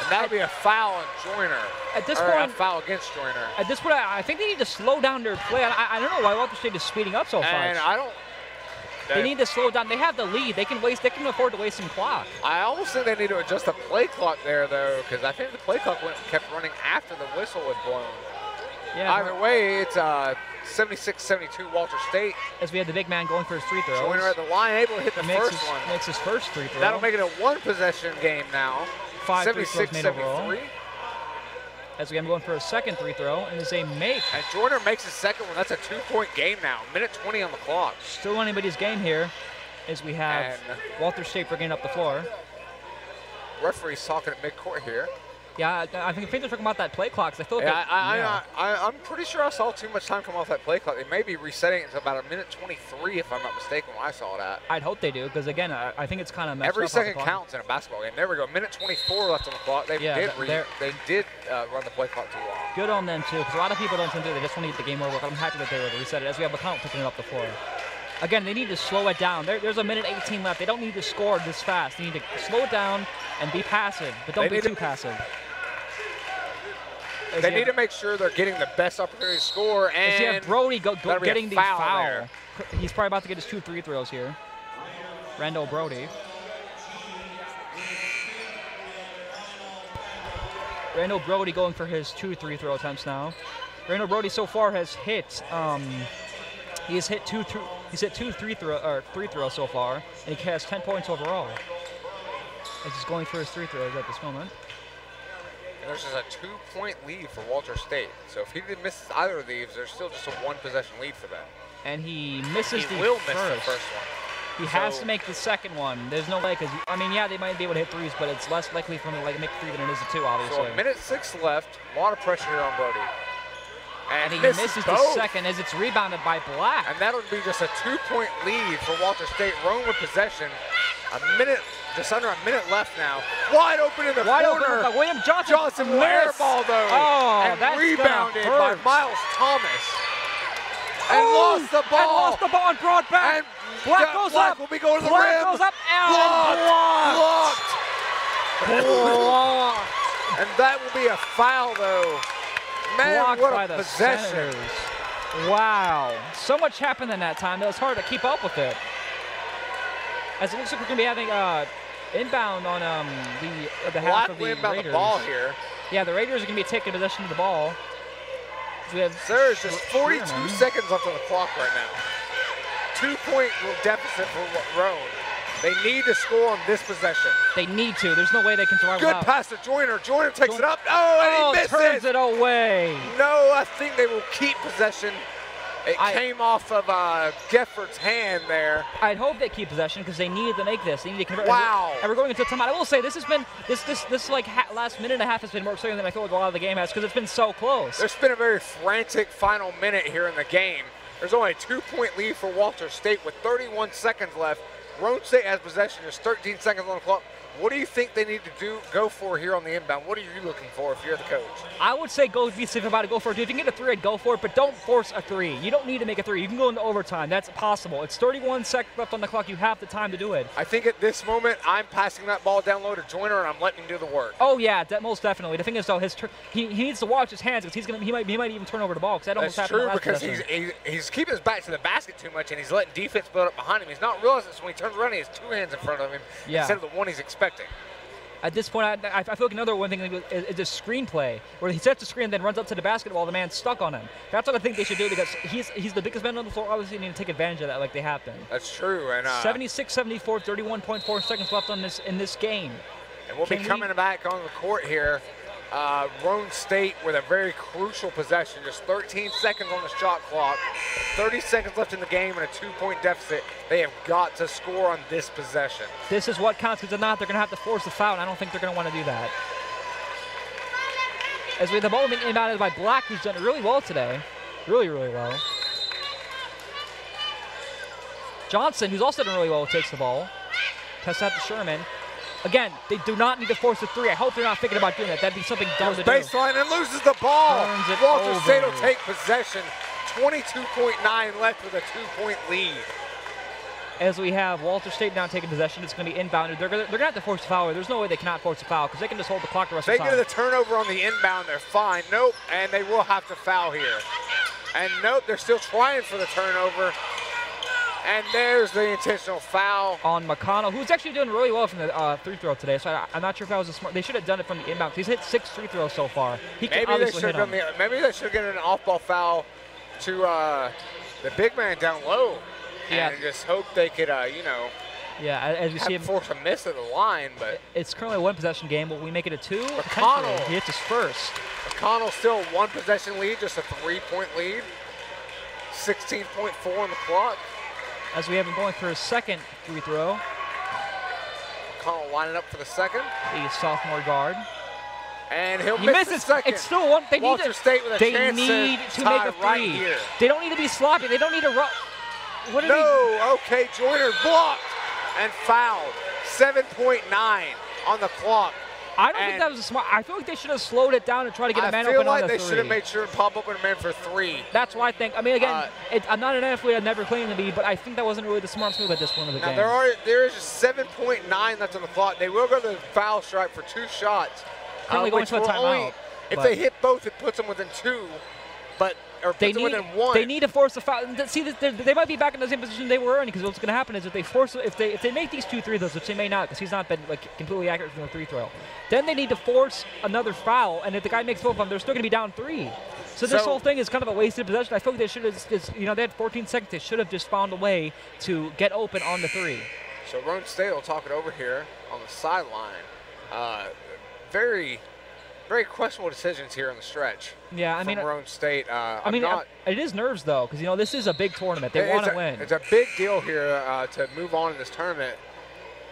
And that would be a foul on Joyner. At this or point, a foul against Joyner. At this point, I think they need to slow down their play. I don't know why Walter State is speeding up so fast. And I don't. They need to slow down. They have the lead. They can afford to waste some clock. I almost think they need to adjust the play clock there, though, because I think the play clock kept running after the whistle was blown. Yeah. Either way, it's 76-72 Walter State. As we had the big man going for his free throws. Joyner at the line, able to hit the first one. Makes his first free throw. That'll make it a one-possession game now. 5 free throws made overall. 76-73. As we have him going for a second free throw, and it's a make. And Joyner makes his second one. That's a 2-point game now. 1:20 on the clock. Still anybody's game here, as we have Walter State bringing up the floor. Referee's talking at midcourt here. Yeah, I think they're talking about that play clock. I feel like I'm pretty sure I saw too much time come off that play clock. They may be resetting it to about 1:23, if I'm not mistaken, when I saw that. I'd hope they do, because again, I think it's kind of messed Every up second counts in a basketball game. There we go. 1:24 left on the clock. They did run the play clock too long. Good on them too, because a lot of people don't tend to. They just want to get the game over. I'm happy that they were to reset it. As we have McConnell picking it up the floor. Again, they need to slow it down. There's 1:18 left. They don't need to score this fast. They need to slow it down and be passive, but don't be too passive. They need to make sure they're getting the best opportunity to score. And you have Brody getting the foul. There. He's probably about to get his 2 free throws here. Randall Brody. Randall Brody going for his 2 free throw attempts now. Randall Brody so far has hit. He has hit two free throws so far, and he has 10 points overall. As he's going for his 3 throws at this moment. There's just a 2-point lead for Walter State. So if he misses either of these, there's still just a 1-possession lead for them. And he misses He will miss the first one. He has to make the second one. There's no way, because they might be able to hit threes, but it's less likely for him to make a 3 than it is a 2, obviously. So 1:06 left. A lot of pressure here on Brody. And he misses misses the both. second as it's rebounded by Black. And that'll be just a 2-point lead for Walter State. Roane with possession. Just under a minute left now. Wide open in the Wide corner. open by William Johnson. Johnson will air ball though. Oh, and that's rebounded gonna by hurt. Miles Thomas. And lost the ball. And lost the ball and brought back. And Black goes Black up. will be going to the Black rim. goes up and Blocked. And that will be a foul though. Man, Blocked what by a the possession. Senators. Wow. So much happened in that time. It was hard to keep up with it. As it looks like we're going to be having inbound on the half Black of will the inbound Raiders. the ball here. Yeah, the Raiders are going to be taking possession of the ball. We have There's just 42 Sherman. seconds left on the clock right now. 2-point deficit for Roane. They need to score on this possession. They need to. There's no way they can survive Good without. pass to Joyner. Joyner takes it up. Oh, and he misses. Turns it away. No, I think they will keep possession. It came off of Gefford's hand there. I'd hope they keep possession because they needed to make this. They need to convert. Wow. And we're going into timeout. I will say this has been this like last minute and a half has been more exciting than I thought a lot of the game has because it's been so close. There's been a very frantic final minute here in the game. There's only a 2-point lead for Walter State with 31 seconds left. Roane State has possession. There's 13 seconds on the clock. What do you think they need to go for here on the inbound? What are you looking for if you're the coach? I would say be safe about it. Go for it. If you can get a 3, I'd go for it, but don't force a 3. You don't need to make a 3. You can go into overtime. That's possible. It's 31 seconds left on the clock. You have the time to do it. I think at this moment, I'm passing that ball down low to Joyner, and I'm letting him do the work. Oh yeah, most definitely. The thing is though, he needs to watch his hands because he might even turn over the ball because that almost That's happened. true Last because possession. he's keeping his back to the basket too much, and he's letting defense build up behind him. He's not realizing this when he turns around. He has 2 hands in front of him instead of the one he's expecting. At this point, I feel like another one thing is a screenplay where he sets the screen and then runs up to the basket while the man's stuck on him. That's what I think they should do because he's the biggest man on the floor. Obviously, they need to take advantage of that like they have been. That's true. And 76-74, 31.4 seconds left in this game. And we'll be coming back on the court here. Roane State with a very crucial possession. Just 13 seconds on the shot clock. 30 seconds left in the game and a 2-point deficit. They have got to score on this possession. This is what counts because if not, they're going to have to force the foul, and I don't think they're going to want to do that. As we have the ball being inbounded by Black, who's done really well today. Really, really well. Johnson, who's also done really well, takes the ball. Pass out to Sherman. Again, they do not need to force a 3. I hope they're not thinking about doing that. That'd be something dumb to do. Baseline and loses the ball. Turns it Walter over. State will take possession. 22.9 left with a 2-point lead. As we have Walter State now taking possession, it's going to be inbounded. They're going to have to force a foul. There's no way they cannot force a foul because they can just hold the clock the rest of They the get time. the turnover on the inbound. They're fine. Nope. And they will have to foul here. And nope, they're still trying for the turnover. And there's the intentional foul. On McConnell, who's actually doing really well from the free throw today. So I'm not sure if that was a smart. They should have done it from the inbound. He's hit 6 free throws so far. He can Maybe they obviously should hit have them. maybe they should have given an off-ball foul to the big man down low. Yeah. And just hope they could, Yeah, as you see him, force a miss at the line. But it's currently a 1-possession game. Will we make it a 2? McConnell. Potentially. He hits his first. McConnell still 1-possession lead, just a 3-point lead. 16.4 on the clock. As we have him going for his second free throw. McConnell lining up for the second. The sophomore guard. And he'll He miss misses. the second. It's still one. They Walter need to, State with a they chance need to make tie a 3. right here. They don't need to be sloppy. They don't need to run. What did No, okay, Joyner blocked and fouled. 7.9 on the clock. I don't think that was a smart. I feel like they should have slowed it down and tried to get a man I feel open like on the they 3. should have made sure to pop open a man for 3. That's what I think. I mean, again, I'm not an athlete. I've never claimed to be, but I think that wasn't really the smartest move at this point of the Now game. there is just 7.9 left on the clock. They will go to the foul stripe for 2 shots. Currently going which to a will timeout. If but they hit both, it puts them within 2. Or puts them within 1. They need to force the foul. See, they might be back in the same position they were in because what's going to happen is if they make these 2 3 throws, which they may not because he's not been like completely accurate from the 3 throw, then they need to force another foul, and if the guy makes both of them, they're still going to be down 3. So this whole thing is kind of a wasted possession. I feel like they should have just, they had 14 seconds. They should have just found a way to get open on the 3. So Roane State will talk it over here on the sideline. Very, very questionable decisions here on the stretch. Yeah, I from mean, Roane State. it is nerves though, because this is a big tournament. They want to win. It's a big deal here to move on in this tournament.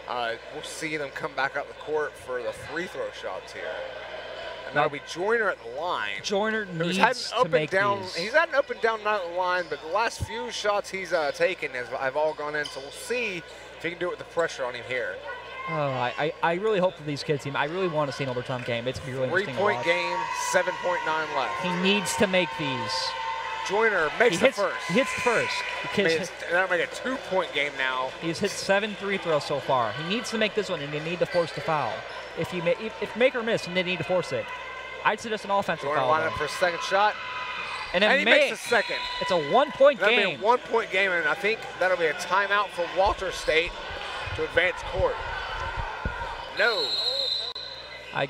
We'll see them come back up the court for the free throw shots here. And that'll be Joyner at the line. Joyner He's needs had an to up and make down. these. He's had an up and down night at the line, but the last few shots he's taken have all gone in. So we'll see if he can do it with the pressure on him here. Oh, I really hope for these kids' team. I really want to see an overtime game. It's going to be really interesting to watch. 3-point game, 7.9 left. He needs to make these. Joyner makes the first. He hits the first. That'll make a 2-point game now. He's hit 7 free throws so far. He needs to make this one, and they need to force the foul. If make or miss, and they need to force it. I'd suggest an offensive Joyner foul. line up for a second shot. And he makes the second. It's a 1-point game. That'll be a 1-point game, and I think that'll be a timeout for Walter State to advance court. No. I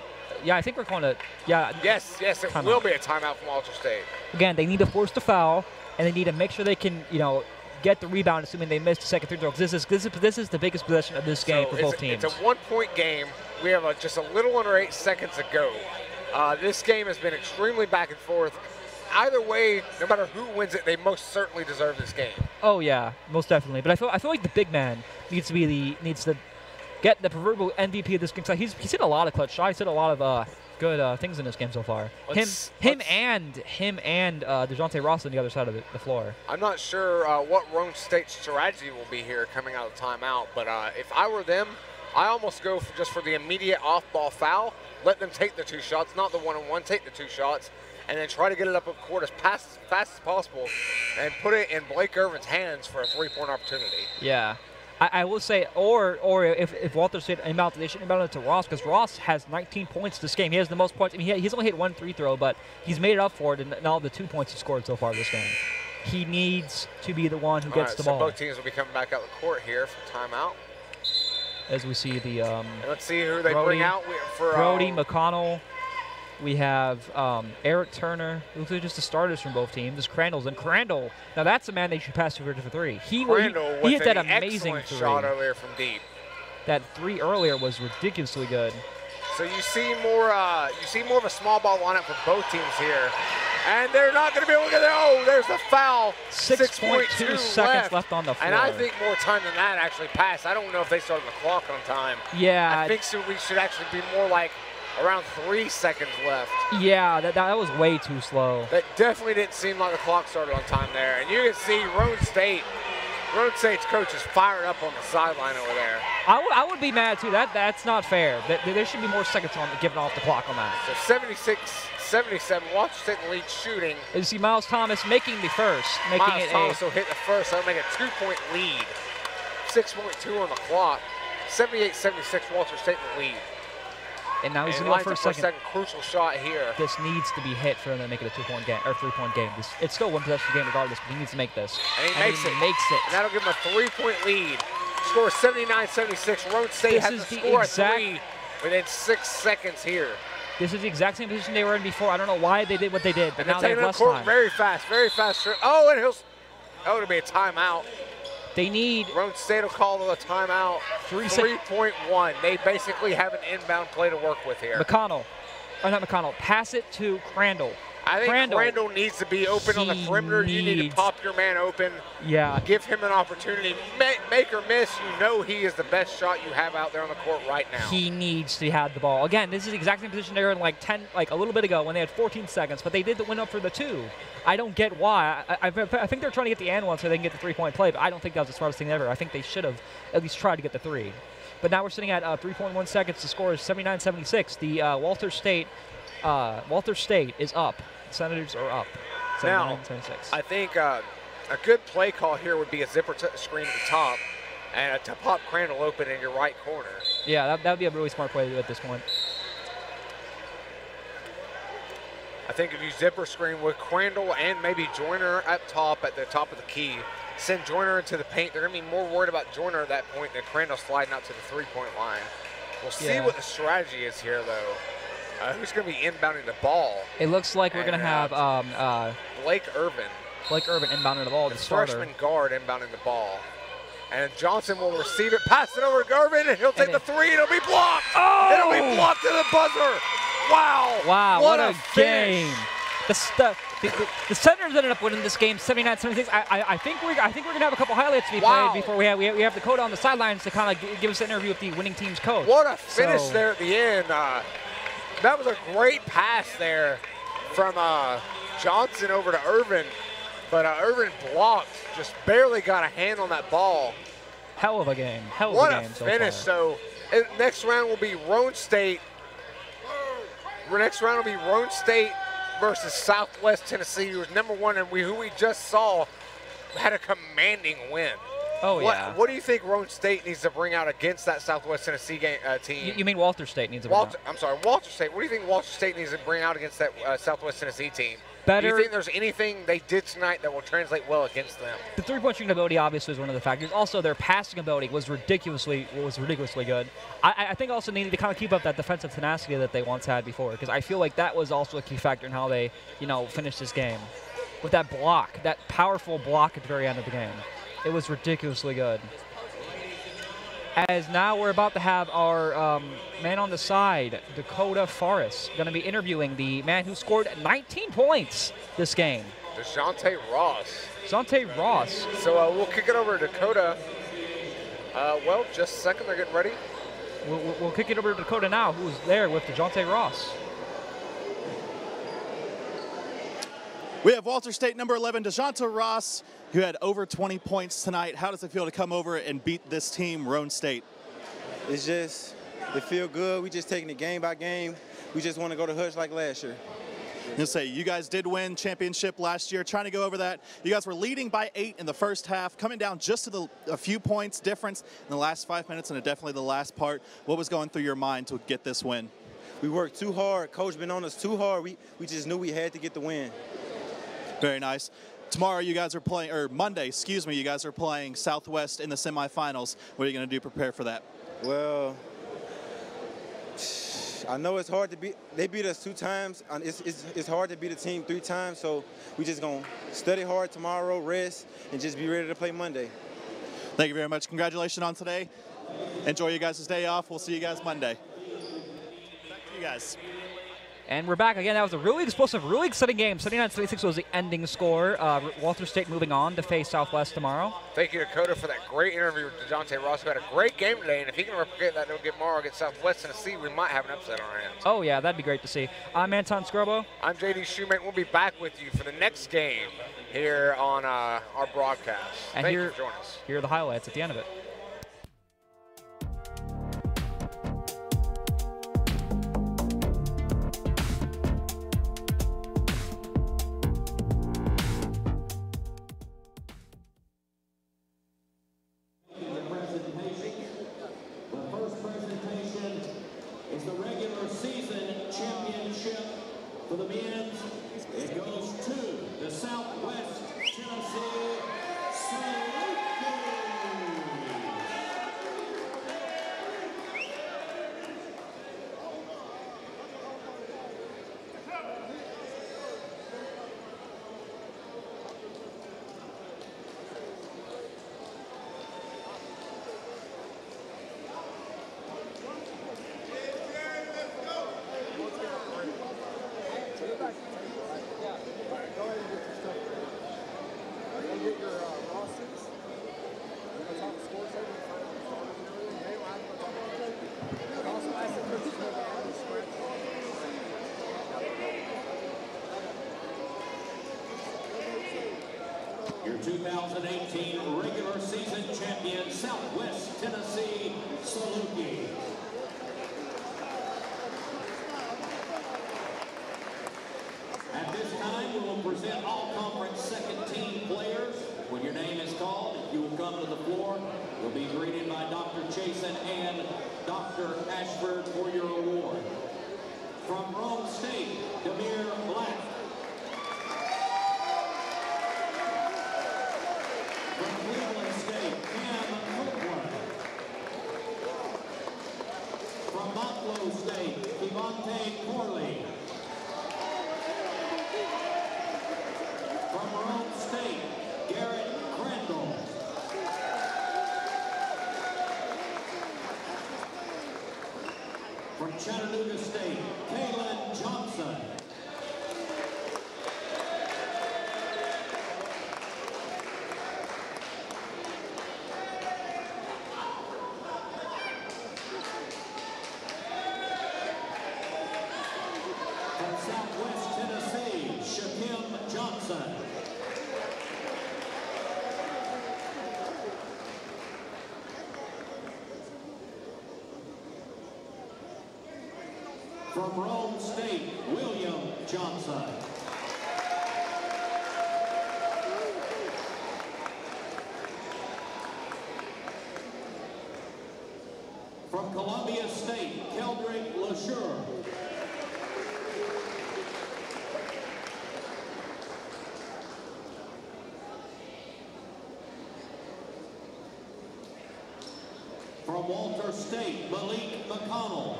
think we're calling it. Yeah. Yes, it will be a timeout from Walter State. Again, they need to force the foul, and they need to make sure they can, get the rebound, assuming they missed the second free throw. This is the biggest possession of this game for both teams. It's a 1-point game. We have just a little under 8 seconds to go. This game has been extremely back and forth. Either way, no matter who wins it, they most certainly deserve this game. Oh yeah, most definitely. But I feel like the big man needs to get the proverbial MVP of this game. He's hit a lot of clutch shots. He's hit a lot of good things in this game so far. Him and DeJounte Ross on the other side of the floor. I'm not sure what Roane State's strategy will be here coming out of timeout, but if I were them, I almost go just for the immediate off-ball foul. Let them take the 2 shots, not the one-on-one. Take the 2 shots, and then try to get it up court as fast as possible, and put it in Blake Irvin's hands for a 3-point opportunity. Yeah. I will say, or if Walter State inbound, they should inbound it to Ross, because Ross has 19 points this game. He has the most points. I mean, he's only hit 1 free throw, but he's made it up for it in all the 2 points he scored so far this game. He needs to be the one who gets the ball. Both teams will be coming back out the court here for timeout. As we see the let's see who they bring out for Brody, McConnell. We have Eric Turner. Looks like just the starters from both teams. There's Crandall's, and Crandall. Now that's a man they should pass for 3. He hit that amazing 3 shot earlier from deep. That 3 earlier was ridiculously good. So you see more of a small ball lineup for both teams here, and they're not going to be able to get there. Oh, there's the foul. 6.2 seconds left on the floor. And I think more time than that actually passed. I don't know if they started the clock on time. Yeah. I think we should actually be more like around 3 seconds left. Yeah, that was way too slow. That definitely didn't seem like the clock started on time there. And you can see Roane State's coach is fired up on the sideline over there. I would be mad too. That's not fair. There should be more seconds given off the clock on that. So 76-77, Walter State in the lead shooting. You see Miles Thomas making the first. Miles Thomas will hit the first. That'll make a 2-point lead. 6.2 on the clock. 78-76, Walter State in the lead. And now he's going to go for a second crucial shot here. This needs to be hit for them to make it a 2-point game or 3-point game. It's still 1 possession game regardless, but he needs to make this. And he makes it. And that'll give him a 3-point lead. Score 79-76. Roane State has to score at 3 within 6 seconds here. This is the exact same position they were in before. I don't know why they did what they did, but now they have less time. Very fast. Oh, and it'll be a timeout. They need. Roane State will call a timeout. 3.1. They basically have an inbound play to work with here. Pass it to Crandall. I think Crandall needs to be open on the perimeter. You need to pop your man open. Yeah. Give him an opportunity. Make or miss, you know he is the best shot you have out there on the court right now. He needs to have the ball. Again, this is the exact same position they were in like a little bit ago when they had 14 seconds, but they did the win up for the 2. I don't get why. I think they're trying to get the and one so they can get the 3-point play, but I don't think that was the smartest thing ever. I think they should have at least tried to get the 3. But now we're sitting at 3.1 seconds. The score is 79-76. The Walter State is up. The Senators are up. 79-76. I think a good play call here would be a zipper screen at the top and to pop Crandall open in your right corner. Yeah, that would be a really smart play to do at this point. I think if you zipper screen with Crandall and maybe Joyner at the top of the key, send Joyner into the paint. They're going to be more worried about Joyner at that point than Crandall sliding out to the 3-point line. We'll see what the strategy is here, though. Who's going to be inbounding the ball? It looks like we're going to have Blake Irvin. Blake Irvin inbounding the ball. The freshman guard inbounding the ball. And Johnson will receive it, pass it over to Irvin, and he'll take the 3. It'll be blocked. Oh! It'll be blocked to the buzzer. Wow. Wow, what a game. The Senators ended up winning this game 79-76. I think we're going to have a couple highlights to be played before we have the coach on the sidelines to kind of give us an interview with the winning team's coach. What a finish there at the end. That was a great pass there from Johnson over to Irvin, but Irvin blocked, just barely got a hand on that ball. Hell of a game. Hell of What a a game finish. so So next round will be Roane State. Next round will be Roane State versus Southwest Tennessee, who was #1 and who we just saw had a commanding win. far. Oh, yeah. What do you think Roane State needs to bring out against that Southwest Tennessee team? You mean Walter State needs a Walter State. What do you think Walter State needs to bring out against that Southwest Tennessee team? Better. Do you think there's anything they did tonight that will translate well against them? The three-point shooting ability obviously is one of the factors. Also, their passing ability was ridiculously good. I think also needed to kind of keep up that defensive tenacity that they once had before, because I feel like that was also a key factor in how they, finished this game. With that block, that powerful block at the very end of the game. It was ridiculously good. As now we're about to have our man on the side, Dakota Forrest, going to be interviewing the man who scored 19 points this game. DeJounte Ross. DeJounte Ross. So we'll kick it over to Dakota. Well, just a second, they're getting ready. We'll kick it over to Dakota now, who's there with DeJounte Ross. We have Walter State number 11, DeJounte Ross, who had over 20 points tonight. How does it feel to come over and beat this team, Roane State? It feel good. We just taking it game by game. We just want to go to Hutch like last year. You'll say you guys did win championship last year. Trying to go over that. You guys were leading by 8 in the first half, coming down just to a few points difference in the last 5 minutes and definitely the last part. What was going through your mind to get this win? We worked too hard. Coach been on us too hard. We just knew we had to get the win. Very nice. Tomorrow you guys are playing, or Monday, excuse me, you guys are playing Southwest in the semifinals. What are you going to do to prepare for that? Well, I know it's hard to beat. They beat us 2 times. And it's hard to beat a team 3 times, so we just going to study hard tomorrow, rest, and just be ready to play Monday. Thank you very much. Congratulations on today. Enjoy you guys' day off. We'll see you guys Monday. Back to you guys. And we're back again. That was a really explosive, really exciting game. 79-76 was the ending score. Walter State moving on to face Southwest tomorrow. Thank you, Dakota, for that great interview with DeJounte Ross, who had a great game today. And if he can replicate that tomorrow against Southwest Tennessee, we might have an upset on our hands. Oh, yeah, that'd be great to see. I'm Anton Scrobo. I'm JD Shoemate. We'll be back with you for the next game here on our broadcast. And Thank you for joining us. Here are the highlights at the end of it. For the men's, it goes to the Southwest Tennessee Salute. Your 2018 regular season champion, Southwest Tennessee Salute. At this time, we will present all conference second team players. When your name is called, if you will come to the floor, you'll be greeted by Dr. Chasen and Dr. Ashford for your award. From Roane State, Demir Black. From Cleveland State, Cam Copeland. From Buffalo State, Devontae Corley. From Roane State, Garrett Crandall. From Chattanooga State, Kaylin Johnson. Southwest Tennessee, Shakim Johnson. From Roane State, William Johnson. From Columbia State, Keldrick LaSure. From Walter State, Malik McConnell.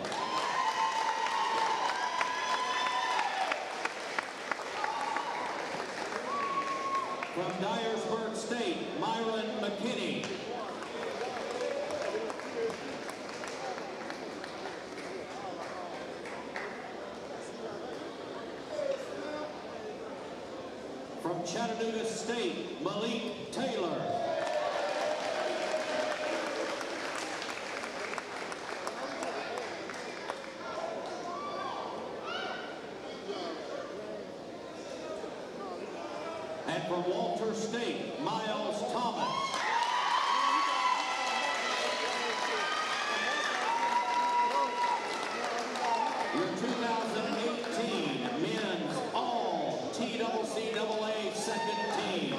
From Dyersburg State, Myron McKinney. From Chattanooga State, Malik Taylor. And from Walter State, Miles Thomas. Your 2018 men's all TCCAA second team.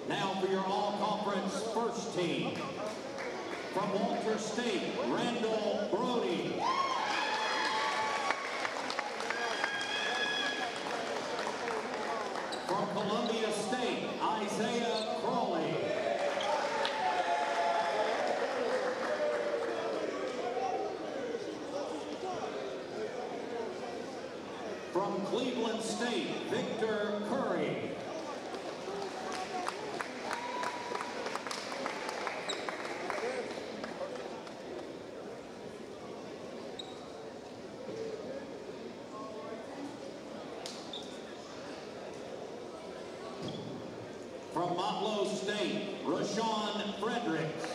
Now for your all-conference first team. From Walter State, Randall Brody. From Columbia State, Isaiah Crawley. From Cleveland State, Victor Curry. From Motlow State, Rashawn Fredericks.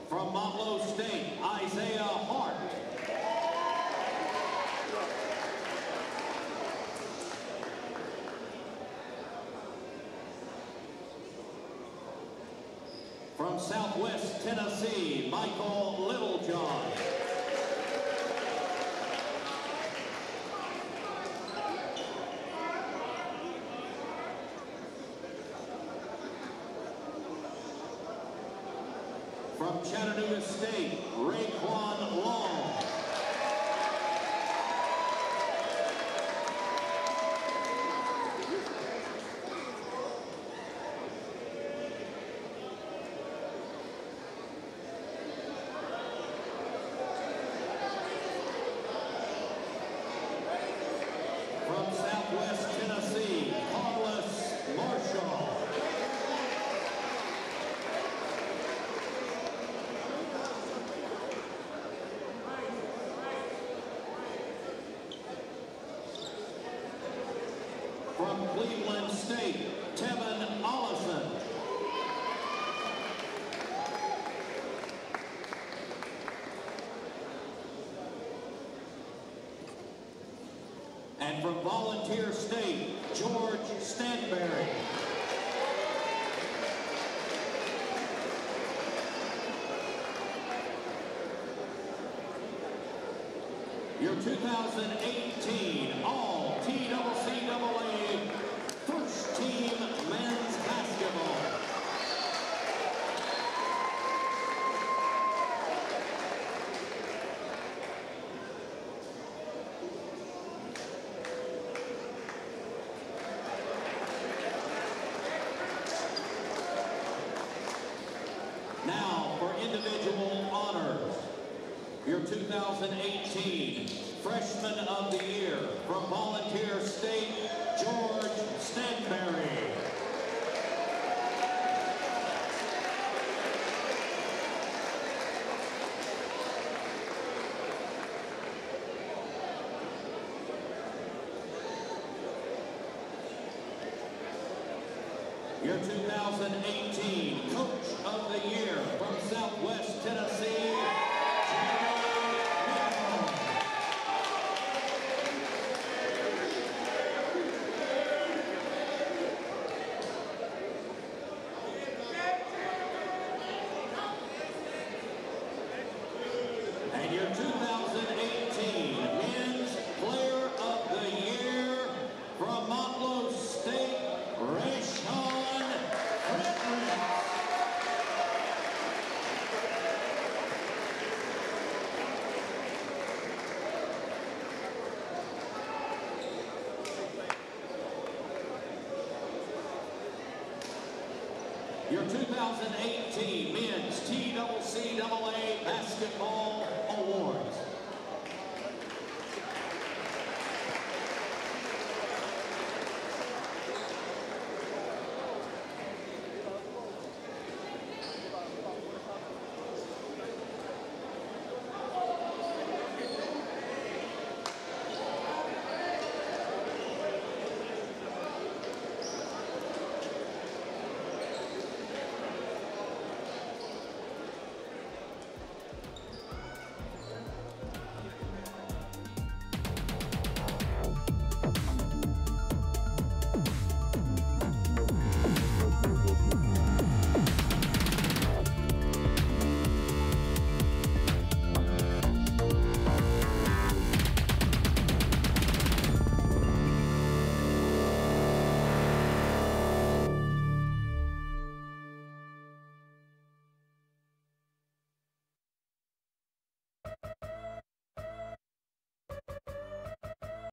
From Motlow State, Isaiah Hart. From Southwest Tennessee, Michael Littlejohn. From Chattanooga State, Raekwon Long. From Southwest Tennessee, Carlos Marshall. From Cleveland State, Tevin Ollison. And from Volunteer State, George Stanberry. Your 2018 all TCCAA first team men's basketball. Now for individual honors. Your 2018 Freshman of the Year from Volunteer State, George Stanberry. Your 2018 Coach of the Year from Southwest Tennessee, and your 2018 Men's Player of the Year from Roane State, Roane State. Your 2018 Men's NJCAA Basketball Awards.